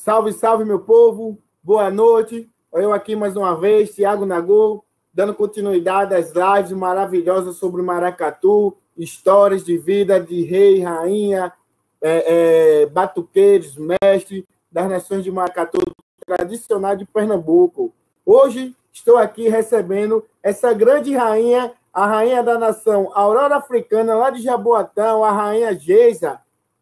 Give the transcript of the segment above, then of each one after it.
Salve, salve, meu povo. Boa noite. Eu aqui mais uma vez, Thiago Nagô, dando continuidade às lives maravilhosas sobre Maracatu, histórias de vida de rei, rainha, batuqueiros, mestres das nações de Maracatu, tradicional de Pernambuco. Hoje estou aqui recebendo essa grande rainha, a rainha da nação Aurora Africana, lá de Jaboatão, a rainha Geisa.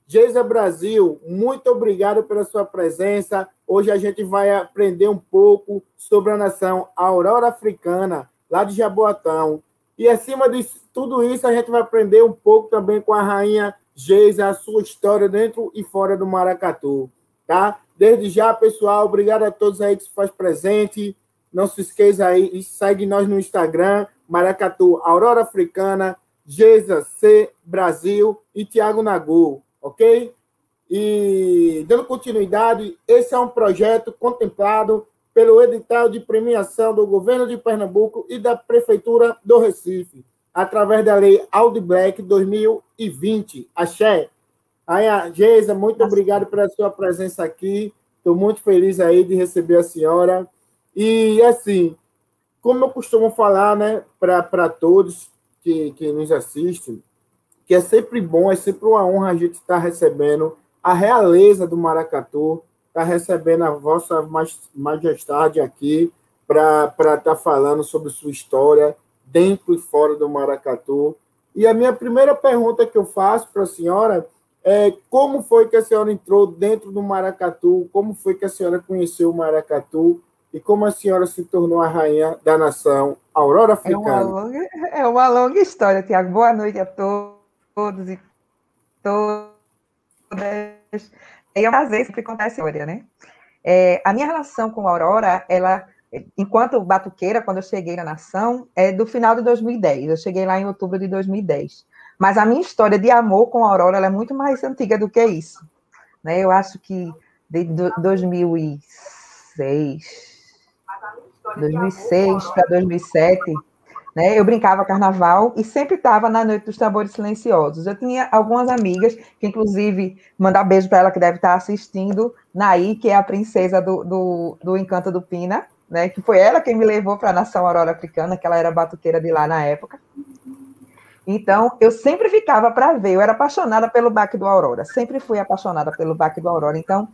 Geisa Brasil, muito obrigado pela sua presença. Hoje a gente vai aprender um pouco sobre a nação Aurora Africana, lá de Jaboatão. E acima de tudo isso, a gente vai aprender um pouco também com a rainha Geisa, a sua história dentro e fora do Maracatu. Tá? Desde já, pessoal, obrigado a todos aí que se faz presente. Não se esqueça aí e segue nós no Instagram, Maracatu Aurora Africana, Geisa C Brasil e Thiago Nagô. Ok? E, dando continuidade, esse é um projeto contemplado pelo edital de premiação do Governo de Pernambuco e da Prefeitura do Recife, através da Lei Aldi Black 2020. Axé. Aí, Geisa, muito obrigado pela sua presença aqui. Estou muito feliz aí de receber a senhora. E, assim, como eu costumo falar, né, para todos que nos assistem, que é sempre bom, é sempre uma honra a gente estar recebendo a realeza do Maracatu, estar recebendo a vossa majestade aqui para estar falando sobre sua história dentro e fora do Maracatu. E a minha primeira pergunta que eu faço para a senhora é como foi que a senhora entrou dentro do Maracatu, como foi que a senhora conheceu o Maracatu e como a senhora se tornou a rainha da nação Aurora Africana. É uma longa história, Tiago. Boa noite a todos e todas. É um prazer sempre contar essa história, né? A minha relação com a Aurora, ela, enquanto batuqueira, quando eu cheguei na nação, é do final de 2010. Eu cheguei lá em outubro de 2010. Mas a minha história de amor com a Aurora, ela é muito mais antiga do que isso, né? Eu acho que desde 2006 para 2007, né? Eu brincava carnaval e sempre estava na Noite dos Tambores Silenciosos. Eu tinha algumas amigas, que inclusive, mandar beijo para ela que deve estar assistindo, Naí, que é a princesa do Encanto do Pina, né? Que foi ela quem me levou para a Nação Aurora Africana, que ela era batuqueira de lá na época. Então, eu sempre ficava para ver, eu era apaixonada pelo Baque do Aurora, sempre fui apaixonada pelo Baque do Aurora. Então,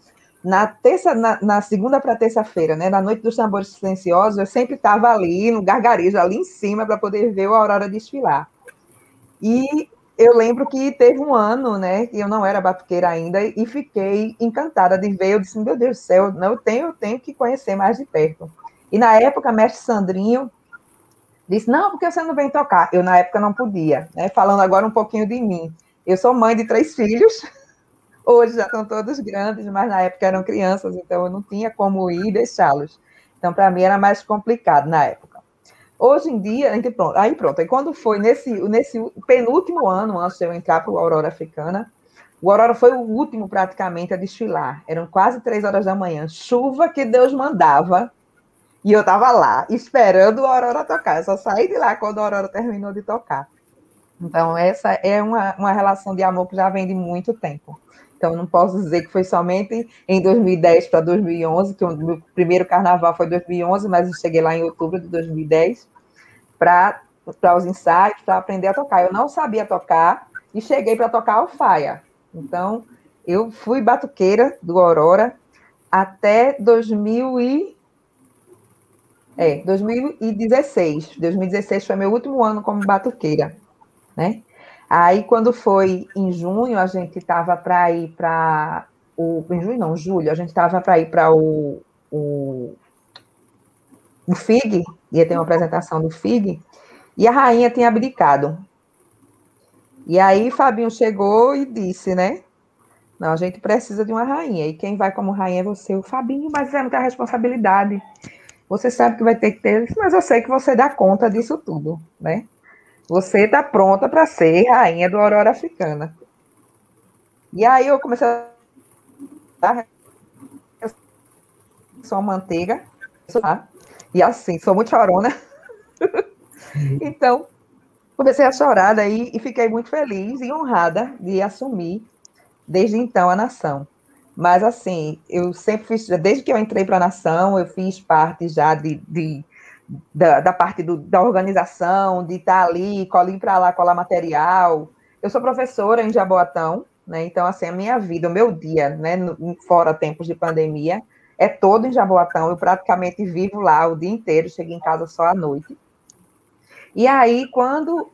na segunda para terça-feira, né, na Noite dos Tambores Silenciosos, eu sempre estava ali, no gargarejo, ali em cima, para poder ver o Aurora desfilar. E eu lembro que teve um ano, né, que eu não era batuqueira ainda, e fiquei encantada de ver. Eu disse, meu Deus do céu, eu tenho que conhecer mais de perto. E na época, mestre Sandrinho disse, não, porque você não vem tocar. Eu, na época, não podia, né, falando agora um pouquinho de mim. Eu sou mãe de 3 filhos, hoje já estão todos grandes, mas na época eram crianças, então eu não tinha como ir e deixá-los. Então, para mim, era mais complicado na época. Hoje em dia, aí pronto. Aí quando foi nesse penúltimo ano, antes de eu entrar para o Aurora Africana, o Aurora foi o último praticamente a desfilar. Eram quase 3 horas da manhã, chuva que Deus mandava, e eu estava lá, esperando o Aurora tocar. Eu só saí de lá quando o Aurora terminou de tocar. Então, essa é uma relação de amor que já vem de muito tempo. Então, não posso dizer que foi somente em 2010 para 2011, que o meu primeiro carnaval foi em 2011, mas eu cheguei lá em outubro de 2010 para os ensaios, para aprender a tocar. Eu não sabia tocar e cheguei para tocar alfaia. Então, eu fui batuqueira do Aurora até 2016. 2016 foi meu último ano como batuqueira, né? Aí, quando foi em junho, a gente estava para ir para em junho não, julho, a gente estava para ir para o FIG, ia ter uma apresentação do FIG, e a rainha tinha abdicado. E aí, Fabinho chegou e disse, né? Não, a gente precisa de uma rainha, e quem vai como rainha é você, o Fabinho, mas é muita responsabilidade. Você sabe que vai ter que ter, mas eu sei que você dá conta disso tudo, né? Você está pronta para ser rainha do Aurora Africana. E aí eu comecei a dar só manteiga, e assim, sou muito chorona. Então, comecei a chorar daí e fiquei muito feliz e honrada de assumir, desde então, a nação. Mas, assim, eu sempre fiz, desde que eu entrei para a Nação, eu fiz parte já da parte da organização, de estar ali, colir para lá, colar material. Eu sou professora em Jaboatão, né? Então, assim, a minha vida, o meu dia, né, fora tempos de pandemia, é todo em Jaboatão. Eu praticamente vivo lá o dia inteiro, chego em casa só à noite. E aí, quando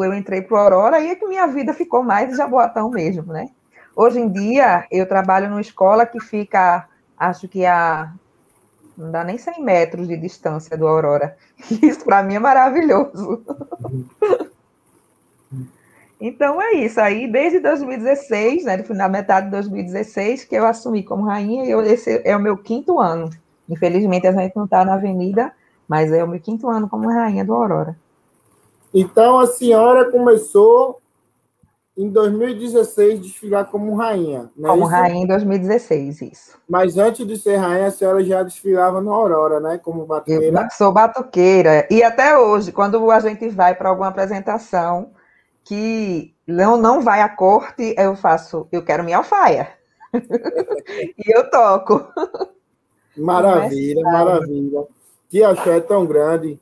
eu entrei para o Aurora, aí é que minha vida ficou mais em Jaboatão mesmo, né? Hoje em dia, eu trabalho numa escola que fica, acho que não dá nem 100 metros de distância do Aurora. Isso para mim é maravilhoso. Então é isso. Aí, desde 2016, né, na metade de 2016, que eu assumi como rainha, e esse é o meu 5º ano. Infelizmente, a gente não está na avenida, mas é o meu 5º ano como rainha do Aurora. Então, a senhora começou em 2016 desfilar como rainha, não é Como isso? rainha em 2016, isso. Mas antes de ser rainha, a senhora já desfilava no Aurora, né? Como Eu batuqueira. sou batuqueira. E até hoje, quando a gente vai para alguma apresentação que não vai à corte, eu quero minha alfaia. E eu toco. Maravilha, Começava. maravilha. Que axé tão grande.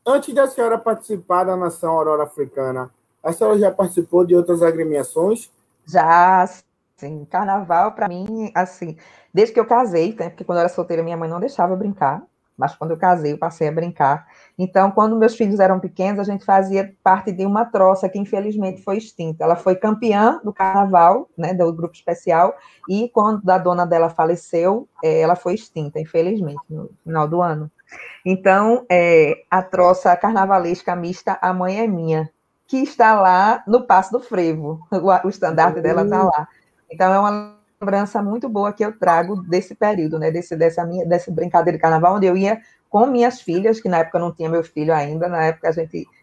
Antes da senhora participar da Nação Aurora Africana, a senhora já participou de outras agremiações? Já, assim, carnaval para mim, assim, desde que eu casei, né, porque quando eu era solteira minha mãe não deixava eu brincar, mas quando eu casei eu passei a brincar. Então, quando meus filhos eram pequenos, a gente fazia parte de uma troça que infelizmente foi extinta. Ela foi campeã do carnaval, né, do grupo especial, e quando a dona dela faleceu, ela foi extinta, infelizmente, no final do ano. Então, a troça carnavalesca mista A Mãe é Minha, que está lá no Passo do Frevo, o estandarte dela está lá. Então, é uma lembrança muito boa que eu trago desse período, né, dessa brincadeira de carnaval, onde eu ia com minhas filhas, que na época não tinha meu filho ainda, na época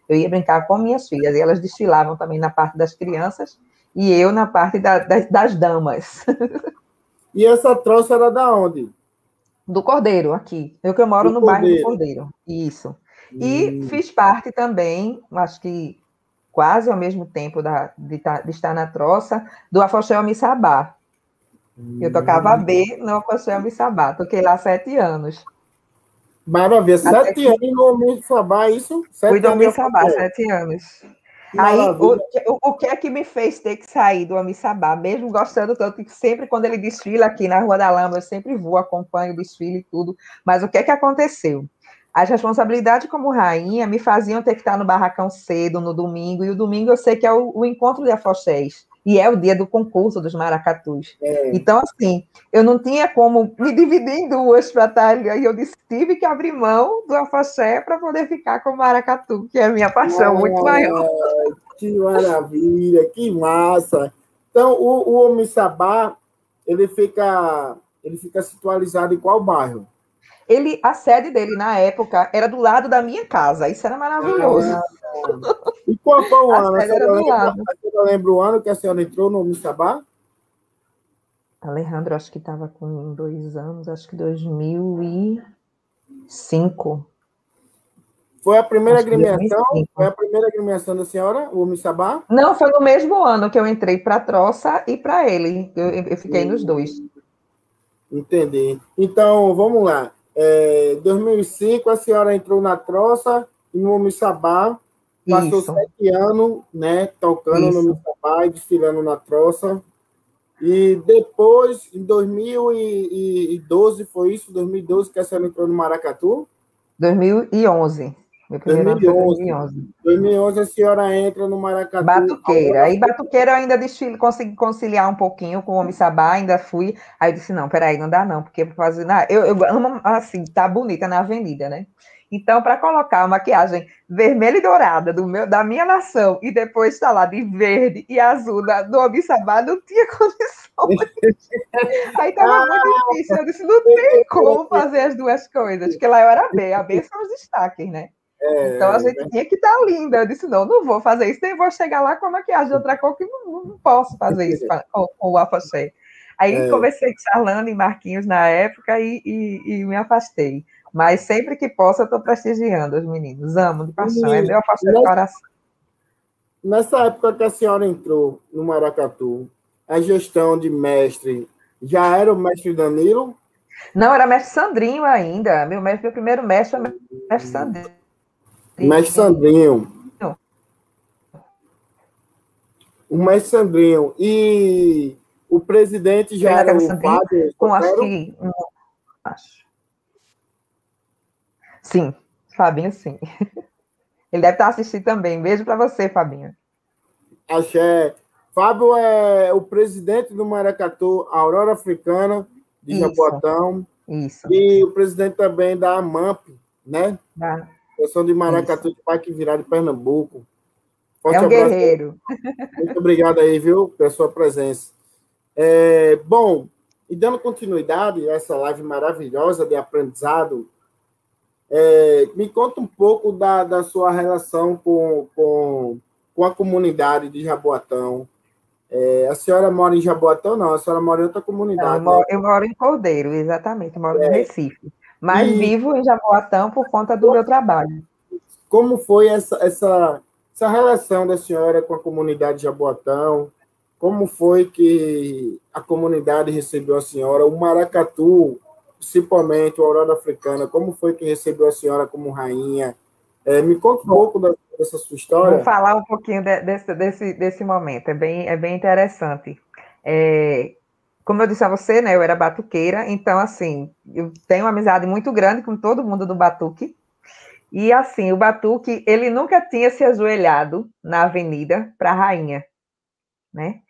eu ia brincar com minhas filhas, e elas desfilavam também na parte das crianças, e eu na parte das damas. E essa troça era da onde? Do Cordeiro, aqui. Eu moro Do no bairro do Cordeiro. Cordeiro, isso. E fiz parte também, acho que quase ao mesmo tempo de estar na troça, do Afoxé Missabá. Eu tocava B no Afoxé Missabá, toquei lá 7 anos. Maravilha. Até 7 que anos no Homem Sabá, isso? fui 7 do anos de Missabá, Afoxé. 7 anos. Aí, Maravilha. o que é que me fez ter que sair do Amissabá, mesmo gostando tanto, que sempre quando ele desfila aqui na Rua da Lama, eu sempre vou, acompanho o desfile e tudo, mas o que é que aconteceu? As responsabilidades como rainha me faziam ter que estar no barracão cedo, no domingo, e o domingo eu sei que é o encontro de afoxés, e é o dia do concurso dos maracatus. Então, assim, eu não tinha como me dividir em duas para estar ali, e eu tive que abrir mão do afoxé para poder ficar com o maracatu, que é a minha paixão muito maior. Que maravilha, que massa. Então, o Homem Sabá, ele fica situalizado em qual bairro? A sede dele, na época, era do lado da minha casa. Isso era maravilhoso. Ah, e qual foi o A ano? sede era do lado. A senhora lembra o ano que a senhora entrou no Homem Sabá? Alejandro, acho que estava com 2 anos, acho que 2005. Foi a primeira Acho que agremiação? 2005. Foi a primeira agremiação da senhora, o Homem Sabá? Não, foi no mesmo ano que eu entrei para a Troça e para ele. Eu fiquei nos dois. Entendi. Então, vamos lá. 2005, a senhora entrou na troça e no Missabá, passou Isso. 7 anos, né, tocando Isso. no Missabá e desfilando na troça. E depois, em 2012, foi isso? 2012 que a senhora entrou no Maracatu? 2011. Meu primeiro ano foi 2011. 2011 a senhora entra no Maracatu. Batuqueira. Aí, batuqueira, eu ainda consegui conciliar um pouquinho com o Homem Sabá, ainda fui. Aí eu disse: não, peraí, não dá não, porque fazer. Eu amo, assim, tá bonita na avenida, né? Então, para colocar a maquiagem vermelha e dourada da minha nação e depois estar lá de verde e azul do Homem Sabá, não tinha condições. Aí estava muito difícil. Eu disse: não tem como fazer as duas coisas, porque lá eu era B, a B são os destaques, né? Então a gente tinha que estar linda. Eu disse: não vou fazer isso, nem vou chegar lá com a maquiagem de outra cor, que não posso fazer isso com o afoxé. Aí conversei com Charlane e Marquinhos na época e me afastei. Mas sempre que posso, eu estou prestigiando os meninos. Amo de paixão, é meu afoxé de coração. Nessa época que a senhora entrou no Maracatu, a gestão de mestre, já era o mestre Danilo? Não, era mestre Sandrinho ainda. Meu primeiro mestre foi mestre Sandrinho. Mestre Sandrinho. O mestre Sandrinho. E o presidente já era o Fábio? Com acho que... Acho. Sim, Fabinho, sim. Ele deve estar assistindo também. Beijo para você, Fabinho. Axé. Fábio é o presidente do Maracatu, Aurora Africana, de Jaboatão. Isso. E o presidente também da AMAMP, né? Da... Seção de Maracatu de Parque Virado de Pernambuco. Forte abraço. Guerreiro. Muito obrigado aí, viu, pela sua presença. Bom, e dando continuidade a essa live maravilhosa de aprendizado, me conta um pouco da sua relação com a comunidade de Jaboatão. A senhora mora em Jaboatão? Não, a senhora mora em outra comunidade. Não, eu moro em Cordeiro, exatamente, eu moro no Recife. Mas vivo em Jaboatão por conta do meu trabalho. Como foi essa relação da senhora com a comunidade de Jaboatão? Como foi que a comunidade recebeu a senhora? O Maracatu, principalmente o Aurora Africana, como foi que recebeu a senhora como rainha? Me conta um pouco dessa sua história. Vou falar um pouquinho desse momento, é bem interessante. Como eu disse a você, né, eu era batuqueira, então, assim, eu tenho uma amizade muito grande com todo mundo do batuque, e, assim, o batuque, ele nunca tinha se ajoelhado na avenida para a rainha, né?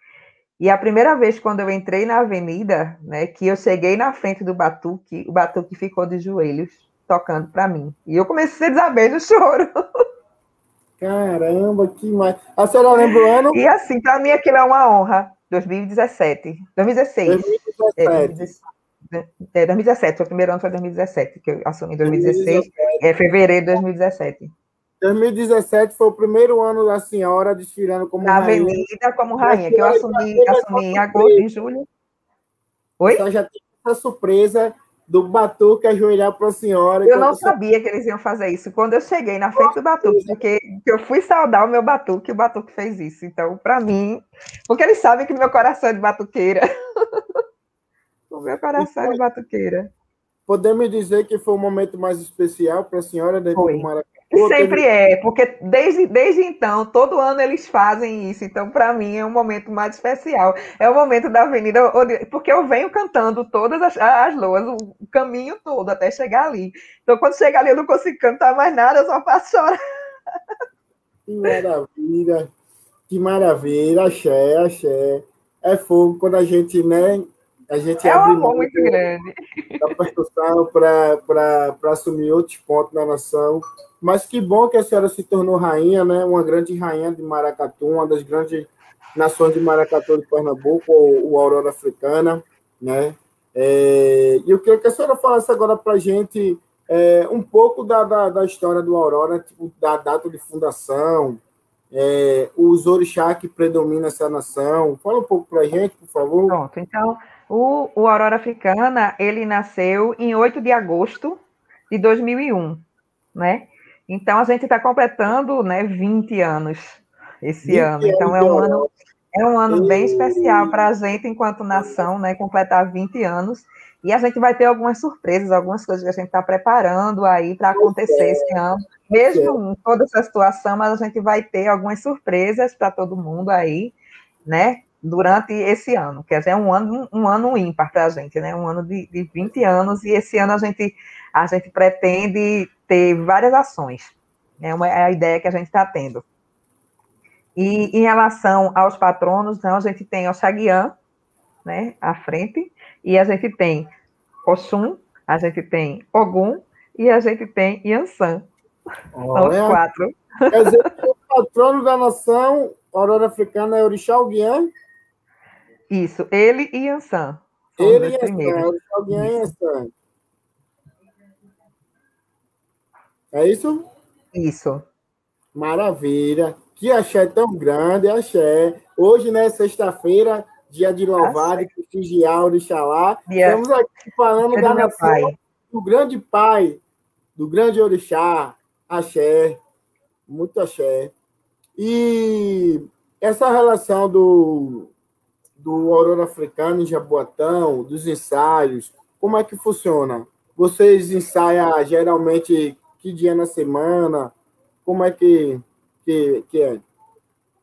E a primeira vez, quando eu entrei na avenida, né, que eu cheguei na frente do batuque, o batuque ficou de joelhos, tocando para mim. E eu comecei a desabei no choro. Caramba, que mais... A senhora lembra o ano? E assim, para mim aquilo é uma honra. 2017. 2016. 2017, foi o primeiro ano, foi 2017, que eu assumi em 2016, fevereiro de 2017. 2017 foi o primeiro ano da senhora desfilando como na rainha. Na avenida como rainha, que eu assumi em agosto, em julho. Oi? Você já tem essa surpresa do batuque ajoelhar para a senhora. Eu não sabia que eles iam fazer isso. Quando eu cheguei na frente do batuque, porque eu fui saudar o meu batuque, o batuque fez isso. Então, para mim, porque eles sabem que meu coração é de batuqueira. O meu coração é de batuqueira. Podemos dizer que foi o momento mais especial para a senhora dentro do Maracatu? E sempre porque desde então, todo ano eles fazem isso. Então, para mim, é um momento mais especial. É o momento da avenida, porque eu venho cantando todas as loas, o caminho todo, até chegar ali. Então, quando chega ali, eu não consigo cantar mais nada, eu só faço chorar. Que maravilha! Que maravilha! Axé, axé. É fogo quando a gente, né? A gente é um amor muito grande. Da percussão para assumir outros pontos na nação. Mas que bom que a senhora se tornou rainha, né? Uma grande rainha de Maracatu, uma das grandes nações de Maracatu de Pernambuco, o Aurora Africana, né? E eu queria que a senhora falasse agora para a gente um pouco da história do Aurora, tipo, da data de fundação, os orixás que predominam essa nação. Fala um pouco para a gente, por favor. Pronto, então, o Aurora Africana, ele nasceu em 8 de agosto de 2001, né? Então, a gente está completando, né, 20 anos esse ano. Então, é um ano bem especial para a gente, enquanto nação, né, completar 20 anos. E a gente vai ter algumas surpresas, algumas coisas que a gente está preparando aí para acontecer esse ano. Mesmo com toda essa situação, mas a gente vai ter algumas surpresas para todo mundo aí, né? Durante esse ano, que é um ano ímpar para a gente, né? Um ano de 20 anos, e esse ano a gente pretende ter várias ações. É a ideia que a gente está tendo. E em relação aos patronos, então, a gente tem Oxaguian, né, à frente, e a gente tem Oxum, a gente tem Ogum, e a gente tem Yansan. São os 4. Quer dizer, o patrono da nação Aurora Africana é Orixá Oguian? Isso, ele e Yansan. Ele e Yansan, Orixá Oguian e Yansan. É isso? Isso. Maravilha. Que axé tão grande, axé. Hoje, né, sexta-feira, dia de louvar, de prestigiar o Orixalá. Estamos aqui falando da nação do grande pai, do grande Orixá, axé. Muito axé. E essa relação do Aurora Africana em Jaboatão, dos ensaios, como é que funciona? Vocês ensaiam geralmente que dia na semana? Como é que é?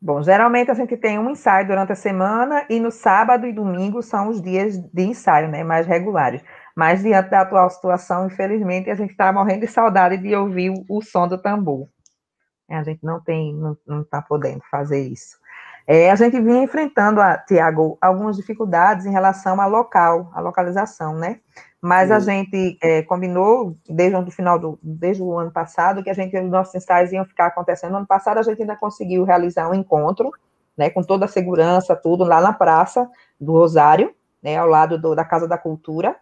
Bom, geralmente a gente tem um ensaio durante a semana e no sábado e domingo são os dias de ensaio, né, mais regulares. Mas diante da atual situação, infelizmente, a gente está morrendo de saudade de ouvir o som do tambor. A gente não está podendo fazer isso. A gente vinha enfrentando, Tiago, algumas dificuldades em relação ao local, à localização, né? Mas a gente combinou desde o ano passado, que os nossos ensaios iam ficar acontecendo. No ano passado a gente ainda conseguiu realizar um encontro, né, com toda a segurança, tudo, lá na Praça do Rosário, né, ao lado da Casa da Cultura.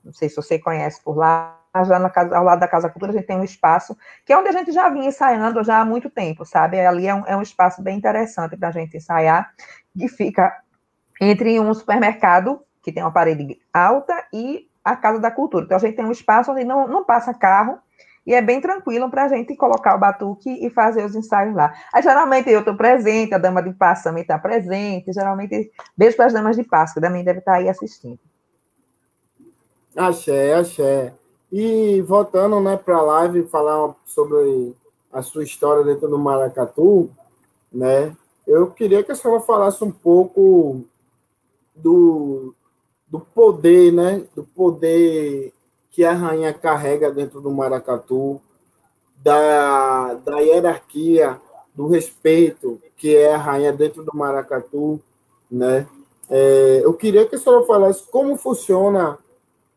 Não sei se você conhece por lá, mas lá ao lado da Casa da Cultura a gente tem um espaço que é onde a gente já vinha ensaiando já há muito tempo, sabe? Ali é um espaço bem interessante para a gente ensaiar, que fica entre um supermercado, que tem uma parede alta, e a Casa da Cultura. Então, a gente tem um espaço onde não passa carro, e é bem tranquilo para a gente colocar o batuque e fazer os ensaios lá. Aí, geralmente, eu estou presente, a dama de passo também está presente, geralmente, beijo para as damas de passo, que também deve estar aí assistindo. Axé, axé. E voltando, né, para a live, falar sobre a sua história dentro do maracatu, né? Eu queria que a senhora falasse um pouco do poder, né? Do poder que a rainha carrega dentro do maracatu, da hierarquia, do respeito que é a rainha dentro do maracatu, né? Eu queria que a senhora falasse como funciona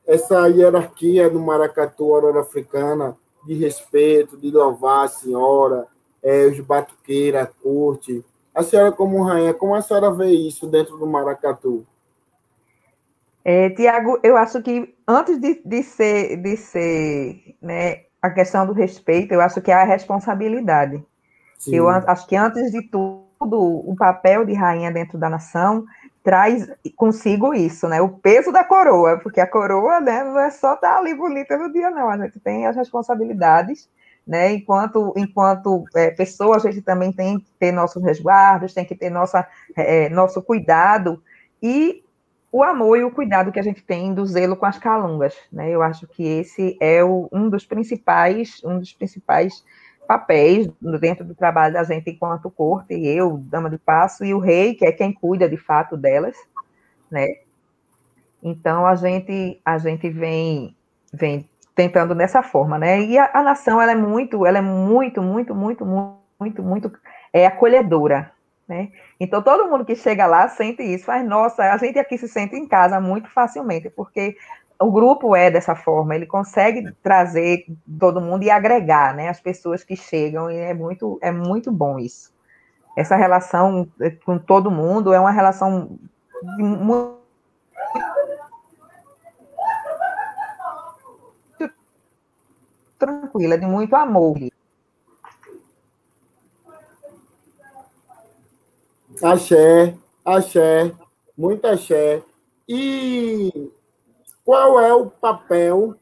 essa hierarquia do maracatu Aurora Africana, de respeito, de louvar a senhora, os batuqueiros, a corte. A senhora, como rainha, como a senhora vê isso dentro do maracatu? Tiago, eu acho que antes de ser né, a questão do respeito, eu acho que é a responsabilidade. Sim. Eu acho que, antes de tudo, o papel de rainha dentro da nação traz consigo isso, né? O peso da coroa, porque a coroa, né, não é só estar ali bonita no dia, não. A gente tem as responsabilidades, né? Enquanto pessoa, a gente também tem que ter nossos resguardos, tem que ter nosso cuidado e o amor e o cuidado que a gente tem do zelo com as calungas, né? Eu acho que esse é um dos principais papéis dentro do trabalho da gente enquanto corte, eu, dama de passo, e o rei, que é quem cuida de fato delas, né? Então a gente vem tentando dessa forma, né? E a nação ela é muito acolhedora, né? Então todo mundo que chega lá sente isso, faz, nossa, a gente aqui se sente em casa muito facilmente, porque o grupo é dessa forma, ele consegue trazer todo mundo e agregar, né, as pessoas que chegam, e é muito bom isso. Essa relação com todo mundo é uma relação muito tranquila, de muito amor. Axé, axé, muito axé. E qual é o papel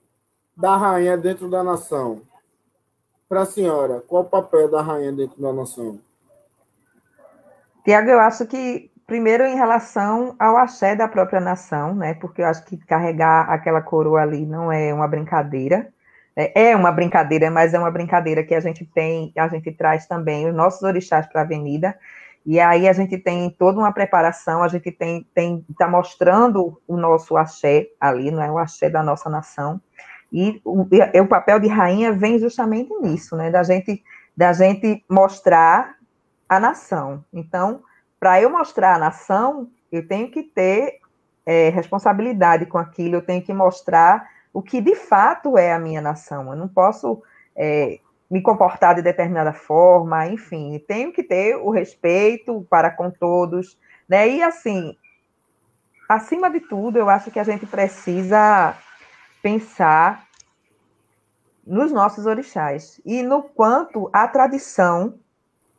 da rainha dentro da nação? Para a senhora, qual o papel da rainha dentro da nação? Tiago, eu acho que, primeiro, em relação ao axé da própria nação, né, porque eu acho que carregar aquela coroa ali não é uma brincadeira, é uma brincadeira, mas é uma brincadeira que a gente traz também os nossos orixás para a avenida, e aí a gente tem toda uma preparação, a gente está mostrando o nosso axé ali, não é o axé da nossa nação, e o papel de rainha vem justamente nisso, né, da gente mostrar a nação. Então, para eu mostrar a nação, eu tenho que ter responsabilidade com aquilo, eu tenho que mostrar o que de fato é a minha nação. Eu não posso me comportar de determinada forma, enfim, tenho que ter o respeito para com todos, né? E assim, acima de tudo, eu acho que a gente precisa pensar nos nossos orixás e no quanto a tradição,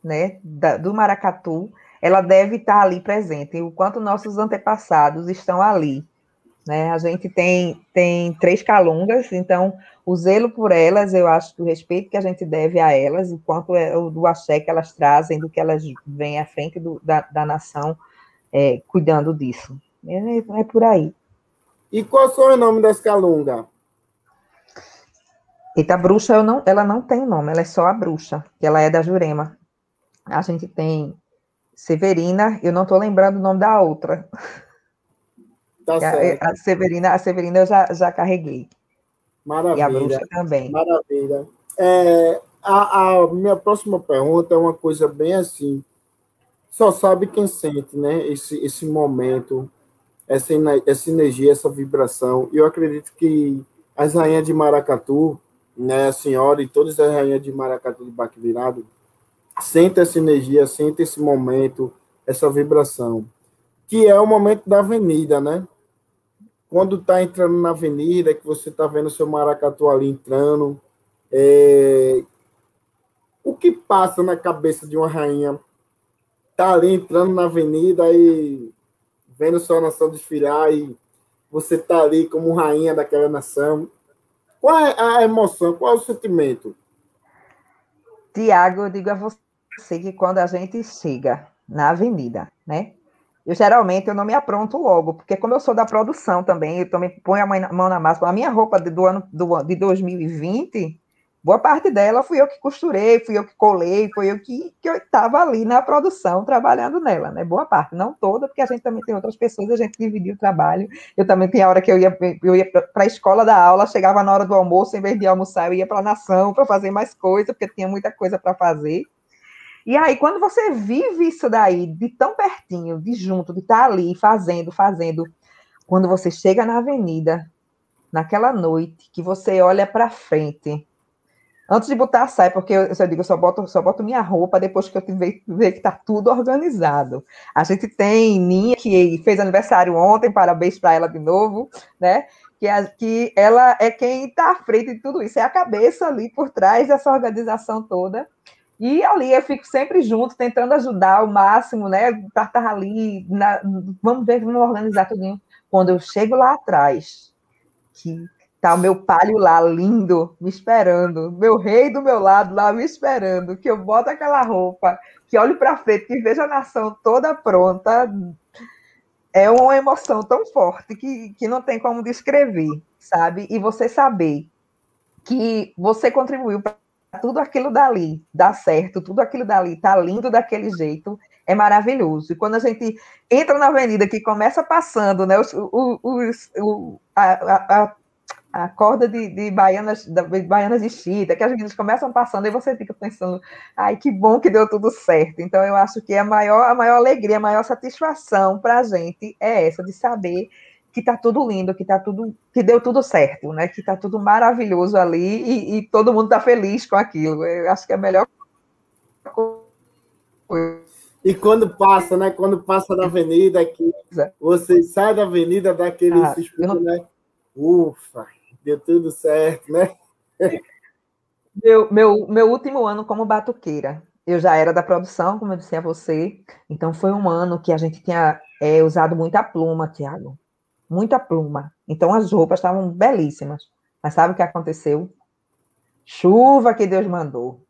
né, do maracatu, ela deve estar ali presente, e o quanto nossos antepassados estão ali, né? A gente tem 3 calungas, então o zelo por elas, eu acho que o respeito que a gente deve a elas, o quanto é o do axé que elas trazem, do que elas vêm à frente da nação, cuidando disso. É por aí. E qual foi o nome dessa calunga? Eita, a bruxa, ela não tem nome, ela é só a bruxa, que ela é da Jurema. A gente tem Severina, eu não estou lembrando o nome da outra. Tá certo. A Severina eu já carreguei. E a Maravilha. bruxa também. Maravilha. A minha próxima pergunta é uma coisa bem assim. Só sabe quem sente, né? Esse momento, essa energia, essa vibração. E eu acredito que as rainhas de Maracatu, né, a senhora e todas as rainhas de Maracatu de Baque Virado, sentem essa energia, sentem esse momento, essa vibração, que é o momento da avenida, né? Quando está entrando na avenida, que você está vendo o seu maracatu ali entrando, o que passa na cabeça de uma rainha tá ali entrando na avenida e vendo sua nação desfilar e você tá ali como rainha daquela nação? Qual é a emoção? Qual é o sentimento? Tiago, eu digo a você que quando a gente chega na avenida, né? Geralmente eu não me apronto logo, porque como eu sou da produção também, eu também ponho a mão na massa. A minha roupa do ano de 2020, boa parte dela fui eu que costurei, fui eu que colei, foi eu que eu estava ali na produção trabalhando nela, né? Boa parte, não toda, porque a gente também tem outras pessoas, a gente dividia o trabalho. Eu também tinha a hora que eu ia para a escola da aula, chegava na hora do almoço, em vez de almoçar, eu ia para a nação para fazer mais coisa, porque tinha muita coisa para fazer. E aí, quando você vive isso daí de tão pertinho, de junto, de estar ali fazendo, quando você chega na avenida, naquela noite, que você olha para frente, antes de botar a saia, porque eu digo, eu só boto minha roupa depois que eu ver que está tudo organizado. A gente tem Ninha, que fez aniversário ontem, parabéns para ela de novo, né? Que ela é quem está à frente de tudo isso, é a cabeça ali por trás dessa organização toda. E ali eu fico sempre junto, tentando ajudar ao máximo, né? Para estar ali, vamos ver, vamos organizar tudo. Quando eu chego lá atrás, que tá o meu palio lá, lindo, me esperando, meu rei do meu lado lá me esperando, que eu boto aquela roupa, que olho para frente, que vejo a nação toda pronta, é uma emoção tão forte que não tem como descrever, sabe? E você saber que você contribuiu para tudo aquilo dali dar certo, tudo aquilo dali tá lindo daquele jeito, é maravilhoso. E quando a gente entra na avenida, que começa passando, né, a corda de baianas de chita, que as meninas começam passando, e você fica pensando, ai, que bom que deu tudo certo. Então, eu acho que a maior alegria, a maior satisfação para a gente é essa, de saber que está tudo lindo, que deu tudo certo, né? Que está tudo maravilhoso ali e todo mundo está feliz com aquilo. Eu acho que é a melhor coisa. E quando passa, né? Quando passa na avenida, que você sai da avenida, dá aquele suspiro, né? Ufa, deu tudo certo, né? Meu último ano como batuqueira, eu já era da produção, como eu disse a você, então foi um ano que a gente tinha usado muita pluma, Tiago, muita pluma. Então as roupas estavam belíssimas. Mas sabe o que aconteceu? Chuva que Deus mandou.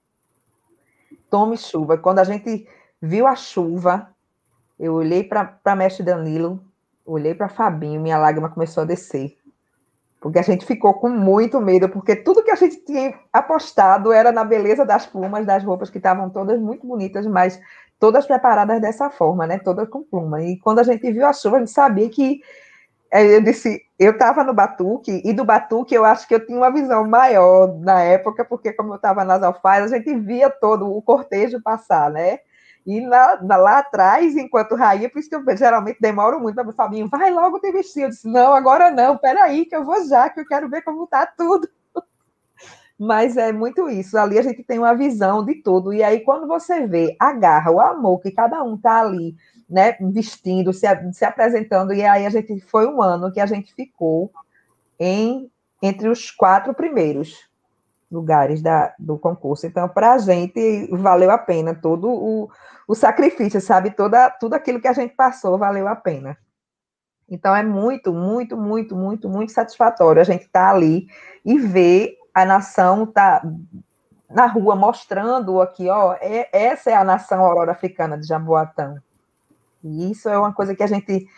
Tome chuva. Quando a gente viu a chuva, eu olhei para mestre Danilo, olhei para Fabinho, minha lágrima começou a descer. Porque a gente ficou com muito medo, porque tudo que a gente tinha apostado era na beleza das plumas, das roupas, que estavam todas muito bonitas, mas todas preparadas dessa forma, né? Todas com pluma. E quando a gente viu a chuva, a gente sabia que... Eu disse, eu estava no batuque, e do batuque eu acho que eu tinha uma visão maior na época, porque como eu estava nas alfaias, a gente via todo o cortejo passar, né? E lá atrás, enquanto rainha, por isso que eu geralmente demoro muito para o Fabinho, vai logo ter vestido. Eu disse, não, agora não, peraí, que eu vou já, que eu quero ver como está tudo. Mas é muito isso, ali a gente tem uma visão de tudo, e aí quando você vê a garra, o amor que cada um está ali, né, vestindo, se apresentando, e aí foi um ano que a gente ficou entre os 4 primeiros lugares do concurso. Então, para a gente, valeu a pena todo o sacrifício, sabe? Tudo aquilo que a gente passou valeu a pena. Então, é muito, muito, muito, muito, muito satisfatório a gente estar ali e ver a nação tá na rua mostrando aqui, ó, essa é a nação Aurora Africana de Jaboatão. E isso é uma coisa que a gente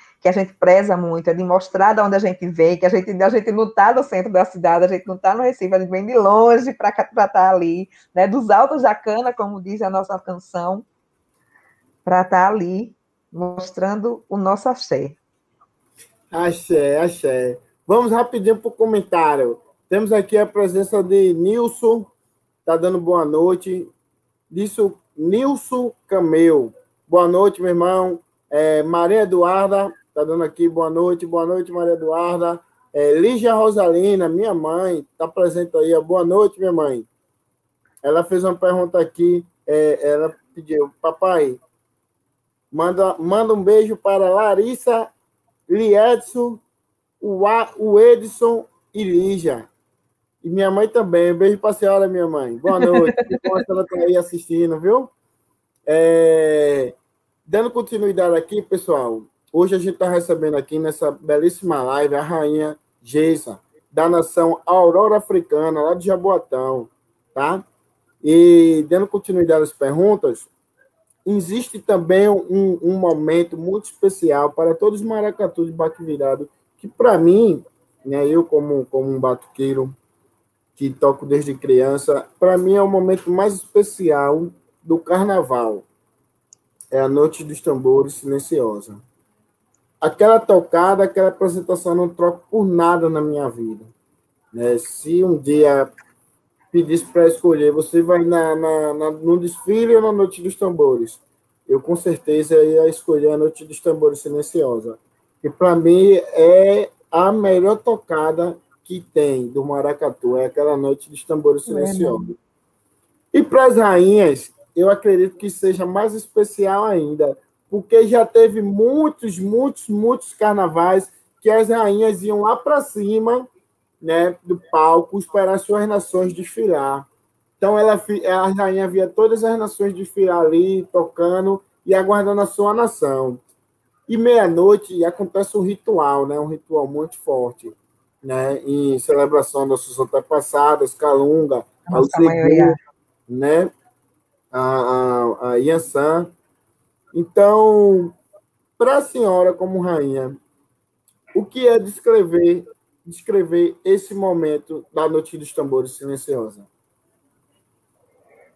preza muito, é de mostrar de onde a gente vem, que a gente não está no centro da cidade, a gente não está no Recife, a gente vem de longe para estar ali, né, dos altos da cana, como diz a nossa canção, para estar ali mostrando o nosso axé. Axé, axé. Vamos rapidinho para o comentário. Temos aqui a presença de Nilson, está dando boa noite. Nilson Cameu. Boa noite, meu irmão. Maria Eduarda está dando aqui boa noite, Maria Eduarda. Lígia Rosalina, minha mãe, está presente aí. Boa noite, minha mãe. Ela fez uma pergunta aqui. Ela pediu, papai, manda um beijo para Larissa, Liedson, o Edson e Lígia. E minha mãe também. Um beijo para a senhora, minha mãe. Boa noite. Que bom que ela está aí assistindo, viu? Dando continuidade aqui, pessoal. Hoje a gente está recebendo aqui nessa belíssima live a rainha Geisa, da nação Aurora Africana, lá de Jaboatão, tá? E dando continuidade às perguntas, existe também um momento muito especial para todos os maracatus de Baque Virado, que para mim, né, eu como um batuqueiro que toco desde criança, para mim é o momento mais especial do carnaval. É a Noite dos Tambores Silenciosa. Aquela tocada, aquela apresentação não troco por nada na minha vida. Né? Se um dia pedisse para escolher, você vai no desfile ou na Noite dos Tambores? Eu, com certeza, ia escolher a Noite dos Tambores Silenciosa. Que, para mim, é a melhor tocada que tem do maracatu, é aquela Noite dos Tambores Silenciosos. E para as rainhas, eu acredito que seja mais especial ainda, porque já teve muitos carnavais que as rainhas iam lá para cima, né, do palco, esperar suas nações desfilar. Então, a rainha via todas as nações desfilar ali, tocando e aguardando a sua nação. E meia-noite acontece um ritual, né, um ritual muito forte, né, em celebração das suas antepassadas, Calunga, ao Zebu, né, a Yansan. Então, para a senhora, como rainha, o que é descrever esse momento da Noite dos Tambores Silenciosa?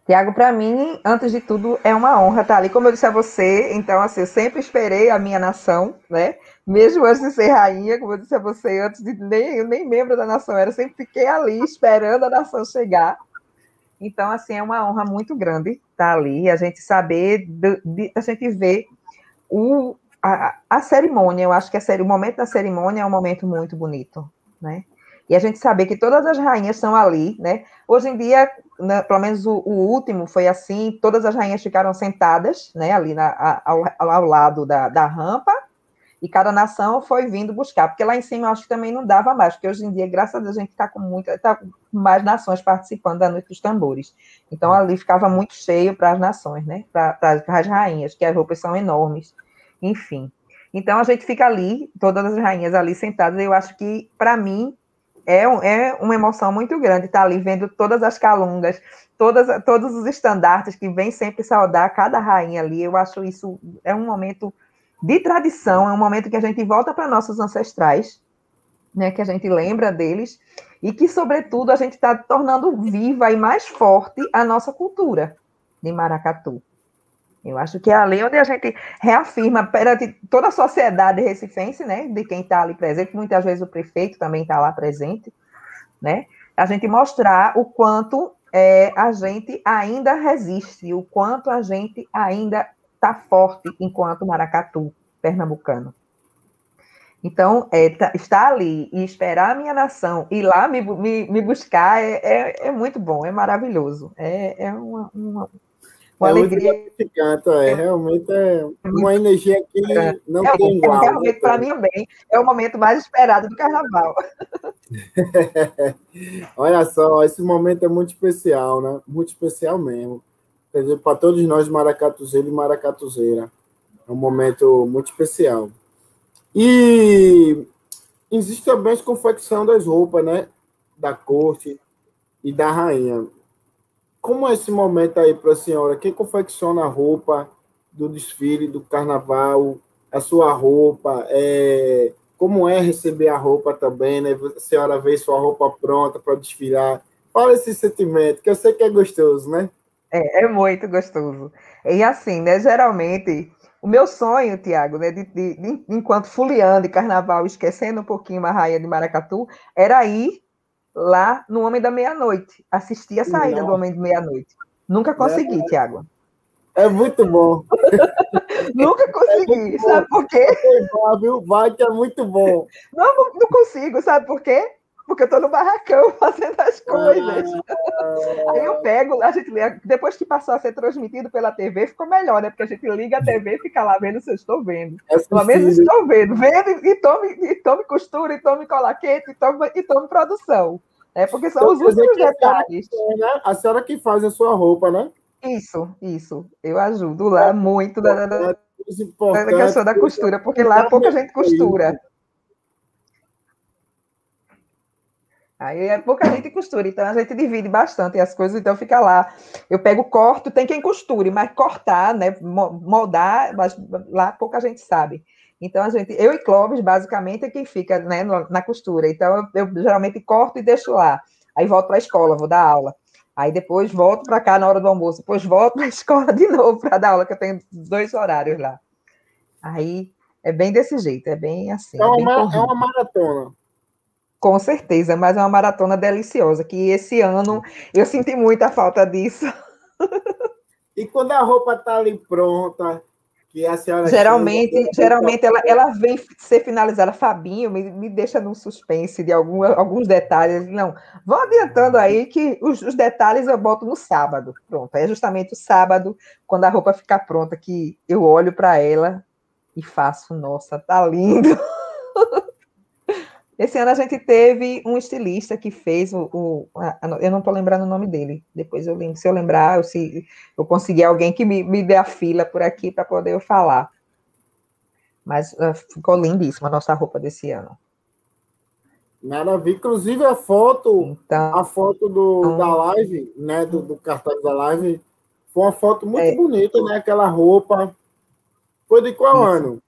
Tiago, para mim, antes de tudo, é uma honra estar ali. Como eu disse a você, então, assim, eu sempre esperei a minha nação, né? Mesmo antes de ser rainha, como eu disse a você, antes de nem membro da nação era, sempre fiquei ali esperando a nação chegar. Então, assim, é uma honra muito grande estar ali, a gente saber, a gente ver a cerimônia. Eu acho que o momento da cerimônia é um momento muito bonito, né? E a gente saber que todas as rainhas estão ali, né? Hoje em dia, né, pelo menos o último foi assim, todas as rainhas ficaram sentadas, né, ali ao lado da rampa, e cada nação foi vindo buscar, porque lá em cima eu acho que também não dava mais, porque hoje em dia, graças a Deus, a gente está com mais nações participando da Noite dos Tambores. Então, ali ficava muito cheio para as nações, né? Para as rainhas, que as roupas são enormes, enfim. Então, a gente fica ali, todas as rainhas ali sentadas, e eu acho que, para mim, é uma emoção muito grande estar ali vendo todas as calungas, todos os estandartes que vêm sempre saudar cada rainha ali. Eu acho isso é um momento de tradição, é um momento que a gente volta para nossos ancestrais, né, que a gente lembra deles, e que, sobretudo, a gente está tornando viva e mais forte a nossa cultura de maracatu. Eu acho que é ali onde a gente reafirma perante toda a sociedade recifense, né, de quem está ali presente, muitas vezes o prefeito também está lá presente, né, a gente mostrar o quanto a gente ainda resiste, o quanto a gente ainda está forte enquanto maracatu pernambucano. Então, estar ali e esperar a minha nação ir lá me buscar é muito bom, é maravilhoso, é uma alegria. Muito gratificante, realmente é uma energia que não tem igual. Realmente, para mim também, é o momento mais esperado do carnaval. Olha só, esse momento é muito especial, né? Muito especial mesmo. Quer dizer, para todos nós, maracatuzeiros e maracatuzeira. É um momento muito especial. E existe também a confecção das roupas, né? Da corte e da rainha. Como é esse momento aí para a senhora? Quem confecciona a roupa do desfile, do carnaval, a sua roupa, como é receber a roupa também, né? A senhora vê sua roupa pronta para desfilar. Fala esse sentimento, que eu sei que é gostoso, né? É muito gostoso. E assim, né? Geralmente, o meu sonho, Tiago, né? Enquanto fuliando de carnaval, esquecendo um pouquinho a rainha de Maracatu, era ir lá no Homem da Meia-Noite, assistir a saída do Homem da Meia-Noite. Nunca consegui, Tiago. É muito bom. Nunca consegui. Sabe por quê? Vai, viu? Vai que é muito bom. Não consigo. Sabe por quê? Porque eu estou no barracão fazendo as coisas. Aí eu pego, a gente depois que passou a ser transmitido pela TV, ficou melhor, né? Porque a gente liga a TV e fica lá vendo se eu estou vendo. Pelo menos estou vendo e tome costura, e tome colaquete, e tome produção. Porque são os últimos detalhes. A senhora que faz a sua roupa, né? Isso. Eu ajudo lá muito da questão da costura, porque lá pouca gente costura. Aí é pouca gente costura, então a gente divide bastante as coisas, então fica lá. Eu pego, corto, tem quem costure, mas cortar, né, moldar, mas lá pouca gente sabe. Então eu e Clóvis, basicamente, é quem fica, né, na costura. Então eu geralmente corto e deixo lá. Aí volto para a escola, vou dar aula. Aí depois volto para cá na hora do almoço, depois volto para a escola de novo para dar aula, que eu tenho 2 horários lá. Aí é bem desse jeito, é bem assim. É uma maratona. Com certeza, mas é uma maratona deliciosa, que esse ano eu senti muita falta disso. E quando a roupa está ali pronta, que a senhora geralmente ela vem ser finalizada. Fabinho me deixa num suspense de alguns detalhes. Não, vão adiantando aí que os detalhes eu boto no sábado. Pronto, é justamente o sábado, quando a roupa ficar pronta, que eu olho para ela e faço, nossa, tá lindo. Esse ano a gente teve um estilista que fez eu não estou lembrando o nome dele, depois eu lembro, se eu lembrar, se eu conseguir alguém que me dê a fila por aqui para poder eu falar. Mas ficou lindíssima a nossa roupa desse ano. Maravilha. Inclusive a foto da live, né, do cartaz da live, foi uma foto muito bonita, né? Aquela roupa. Foi de qual ano?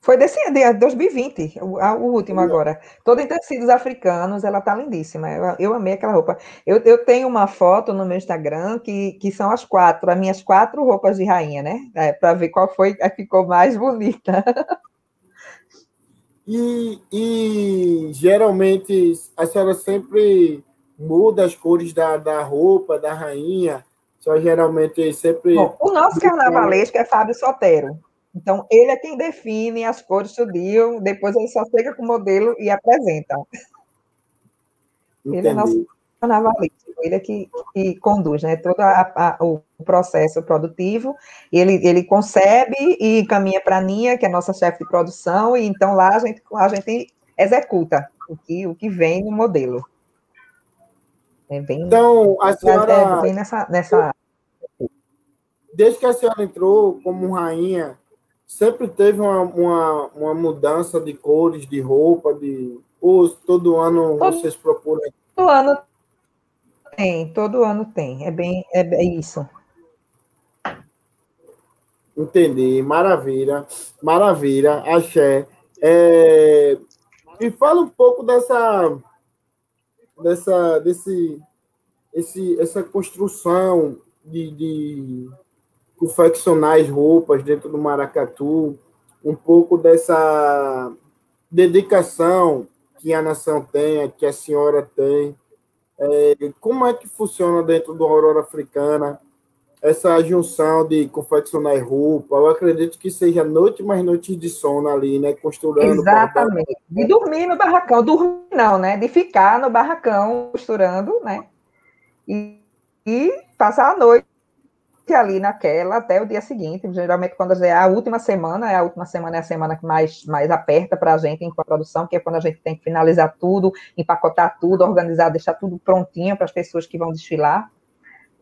Foi desse ano, de 2020, o último agora. Toda em tecidos africanos, ela tá lindíssima. Eu amei aquela roupa. Eu tenho uma foto no meu Instagram que são as minhas 4 roupas de rainha, né? Para ver qual foi a que ficou mais bonita. E geralmente a senhora sempre muda as cores da roupa da rainha. Só geralmente sempre. Bom, o nosso carnavalesco é Fábio Sotero. Então, ele é quem define as cores tudinho, depois ele só chega com o modelo e apresenta. Entendi. Ele é nosso carnavalista, ele é que conduz, né, todo o processo produtivo, ele concebe e encaminha para a Ninha, que é a nossa chefe de produção, e então lá a gente executa o que vem no modelo. Então, a senhora... bem nessa... Desde que a senhora entrou como rainha, sempre teve uma mudança de cores, de roupa, ou todo ano vocês procuram? Todo ano tem. É isso. Entendi. Maravilha. Axé. E fala um pouco essa construção de confeccionar as roupas dentro do maracatu, um pouco dessa dedicação que a nação tem, que a senhora tem. Como é que funciona dentro do Aurora Africana essa junção de confeccionar roupa? Eu acredito que seja noite mais noites de sono ali, né? Costurando. Exatamente. De dormir no barracão. Dormir não, né? De ficar no barracão costurando, né? E passar a noite ali naquela até o dia seguinte. Geralmente, quando é a última semana é a semana que mais aperta para a gente em produção, que é quando a gente tem que finalizar tudo, empacotar tudo, organizar, deixar tudo prontinho para as pessoas que vão desfilar.